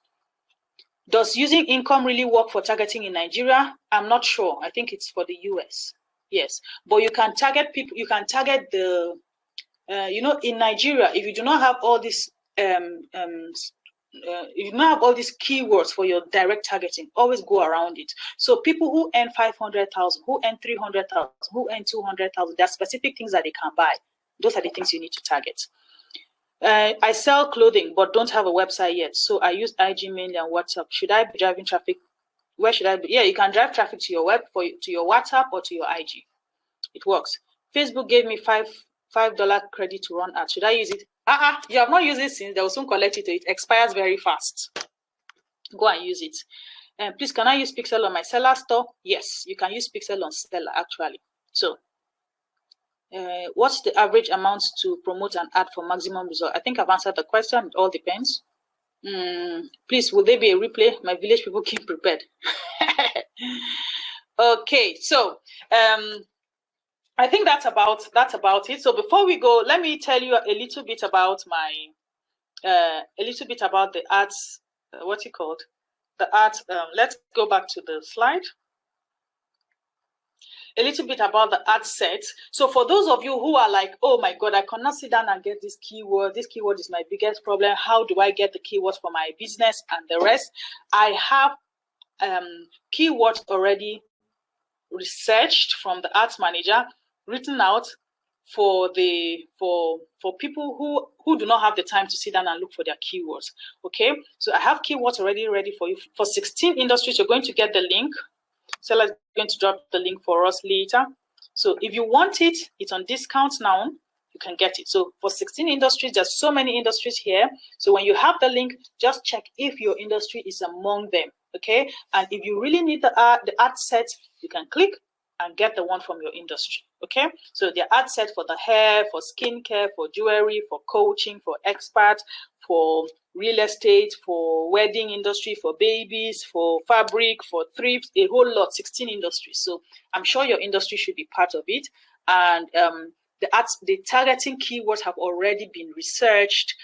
Does using income really work for targeting in Nigeria? I'm not sure. I think it's for the US. Yes, but you can target people. You can target the, in Nigeria, if you do not have all this, if you do not have all these keywords for your direct targeting, always go around it. So people who earn 500,000, who earn 300,000, who earn 200,000, there are specific things that they can buy. Those are the things you need to target. I sell clothing, but don't have a website yet. So I use IG mainly and WhatsApp. Should I be driving traffic? Where should I be? Yeah, you can drive traffic to your web, to your WhatsApp or to your IG. It works. Facebook gave me $5 credit to run ads. Should I use it? You have not used it since. They will soon collect it. It expires very fast. Go and use it. And please, can I use Pixel on my Selar store? Yes, you can use Pixel on Selar actually. So, what's the average amount to promote an ad for maximum result? I think I've answered the question. It all depends. Please, will there be a replay? My village people keep prepared. Okay, so I think that's about it. So before we go, let me tell you a little bit about the ads. What's it called? The ads. Let's go back to the slide. A little bit about the ad set. So for those of you who are like, oh my God, I cannot sit down and get this keyword. This keyword is my biggest problem. How do I get the keywords for my business and the rest? I have keywords already researched from the ads manager, written out for people who do not have the time to sit down and look for their keywords. Okay, so I have keywords already ready for you for 16 industries. You're going to get the link. Selar is going to drop the link for us later. So if you want it, it's on discount now. You can get it. So for 16 industries, there's so many industries here. So when you have the link, just check if your industry is among them. Okay, and if you really need the ad set, you can click and get the one from your industry. Okay, so the ad set for the hair, for skincare, for jewelry, for coaching, for experts, for real estate, for wedding industry, for babies, for fabric, for thrifts, a whole lot, 16 industries. So I'm sure your industry should be part of it. And the targeting keywords have already been researched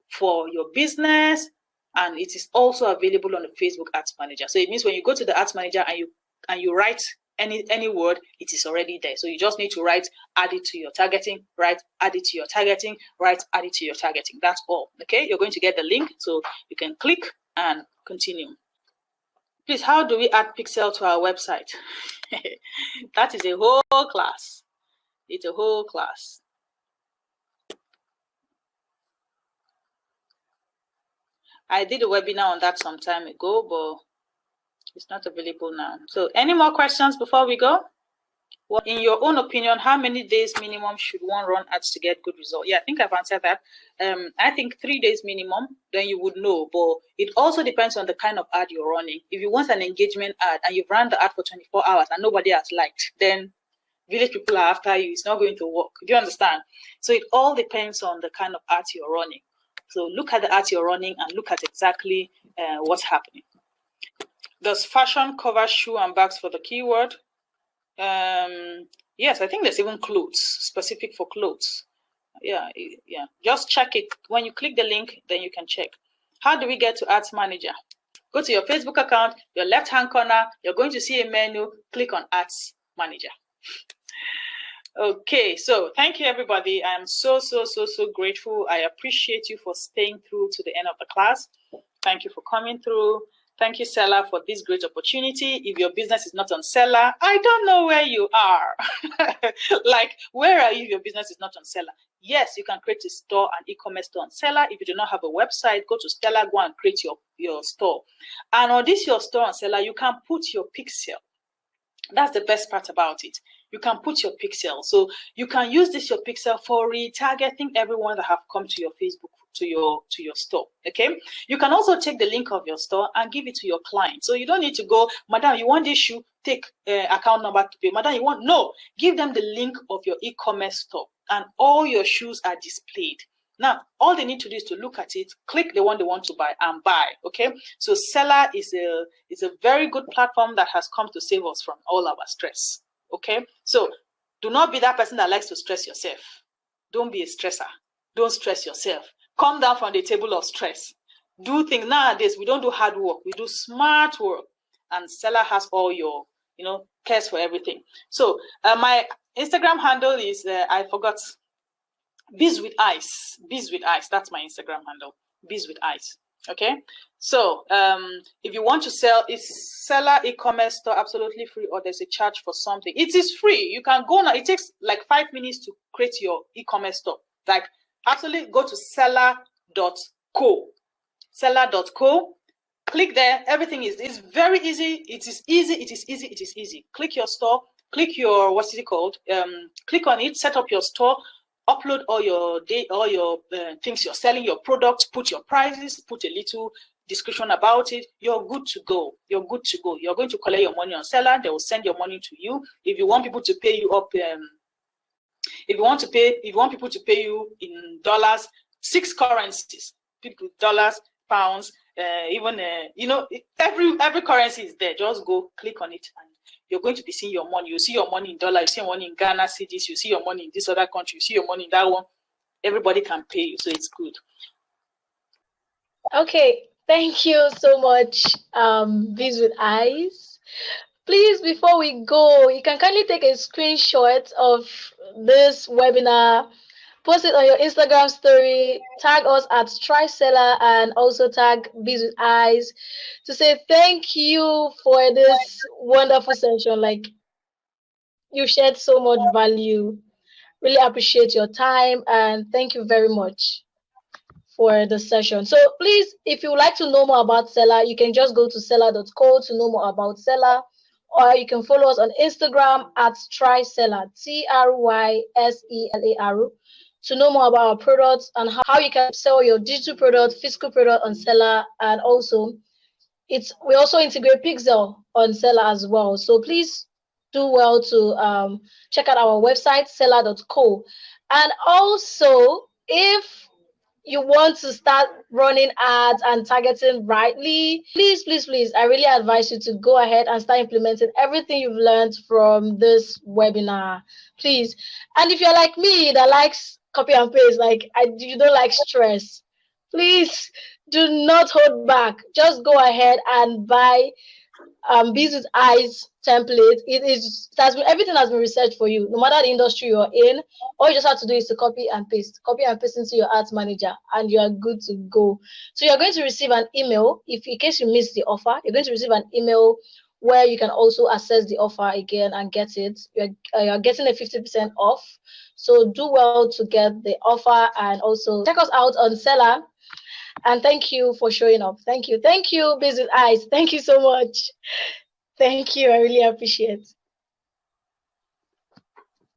for your business, and it is also available on the Facebook Ads Manager. So it means when you go to the Ads Manager and you write any word, it is already there. So you just need to write, add it to your targeting, write, add it to your targeting, write, add it to your targeting. That's all. Okay, you're going to get the link, so you can click and continue. Please, how do we add pixel to our website? That is a whole class. It's a whole class. I did a webinar on that some time ago, but it's not available now. So any more questions before we go? Well, in your own opinion, how many days minimum should one run ads to get good results? Yeah, I think I've answered that. I think 3 days minimum, then you would know. But it also depends on the kind of ad you're running. If you want an engagement ad and you've run the ad for 24 hours and nobody has liked, then village people are after you. It's not going to work. Do you understand? So it all depends on the kind of ads you're running. So look at the ads you're running and look at exactly what's happening. Does fashion cover shoe and bags for the keyword? Yes, I think there's even clothes specific for clothes. Yeah. Just check it. When you click the link, then you can check. How do we get to Ads Manager? Go to your Facebook account, your left-hand corner, you're going to see a menu, click on Ads Manager. Okay, so thank you, everybody. I'm so grateful. I appreciate you for staying through to the end of the class. Thank you for coming through. Thank you, Selar, for this great opportunity. If your business is not on Selar, I don't know where you are. Like, where are you if your business is not on Selar? Yes, you can create a store, an e-commerce store on Selar. If you do not have a website, go to Selar, go and create your store. And on this, your store on Selar, you can put your pixel. That's the best part about it. You can put your pixel. So you can use this, your pixel, for retargeting everyone that have come to your Facebook, to your store. Okay. You can also take the link of your store and give it to your client. So you don't need to go, madam, you want this shoe, take account number to pay. Madam, you want, no, give them the link of your e-commerce store and all your shoes are displayed. Now, all they need to do is to look at it, click the one they want to buy and buy, okay? So Selar is a very good platform that has come to save us from all our stress, okay? So do not be that person that likes to stress yourself. Don't be a stressor. Don't stress yourself. Come down from the table of stress. Do things. Nowadays, we don't do hard work. We do smart work. And Selar has all your, cares for everything. So my Instagram handle is, I forgot, Biz with Ice. Biz with Ice. That's my Instagram handle. Biz with Ice. Okay. So if you want to sell, is Selar e-commerce store absolutely free, or there's a charge for something? It is free. You can go now. It takes like 5 minutes to create your e-commerce store. Like, absolutely, go to selar.co. Selar.co. Click there. Everything is very easy. It is easy. It is easy. It is easy. Click your store. Click your, what's it called? Click on it. Set up your store. Upload all your things you're selling, your products, put your prices, put a little description about it. You're good to go. You're good to go. You're going to collect your money on Selar. They will send your money to you. If you want people to pay you up, if you want people to pay you in dollars, 6 currencies, people, dollars, pounds, even every currency is there. Just go click on it and you're going to be seeing your money. You see your money in dollars, you see your money in Ghana cedis, you see your money in this other country, you see your money in that one. Everybody can pay you, so it's good. Okay, thank you so much, Biz with Eyes. Please, before we go, you can kindly take a screenshot of this webinar, post it on your Instagram story, tag us at TrySelar, and also tag Biz with Eyes to say thank you for this wonderful session. Like, you shared so much value. Really appreciate your time, and thank you very much for the session. So please, if you would like to know more about Selar, you can just go to selar.co to know more about Selar, or you can follow us on Instagram at TrySelar, TrySelar, to know more about our products and how you can sell your digital product, physical product on Selar, and also we also integrate Pixel on Selar as well. So please do well to check out our website, selar.co. And also, if you want to start running ads and targeting rightly, please, I really advise you to go ahead and start implementing everything you've learned from this webinar, please. And if you're like me that likes copy and paste, like you don't like stress, please do not hold back. Just go ahead and buy Biz with Eyes template. Everything has been researched for you, no matter the industry you're in. All you just have to do is to copy and paste into your ads manager, and you are good to go. So you're going to receive an email. If in case you missed the offer, you're going to receive an email where you can also access the offer again and get it. You're getting a 50% off. So do well to get the offer, and also check us out on Selar. And thank you for showing up. Thank you, Biz with Eyes. Thank you so much. Thank you. I really appreciate it.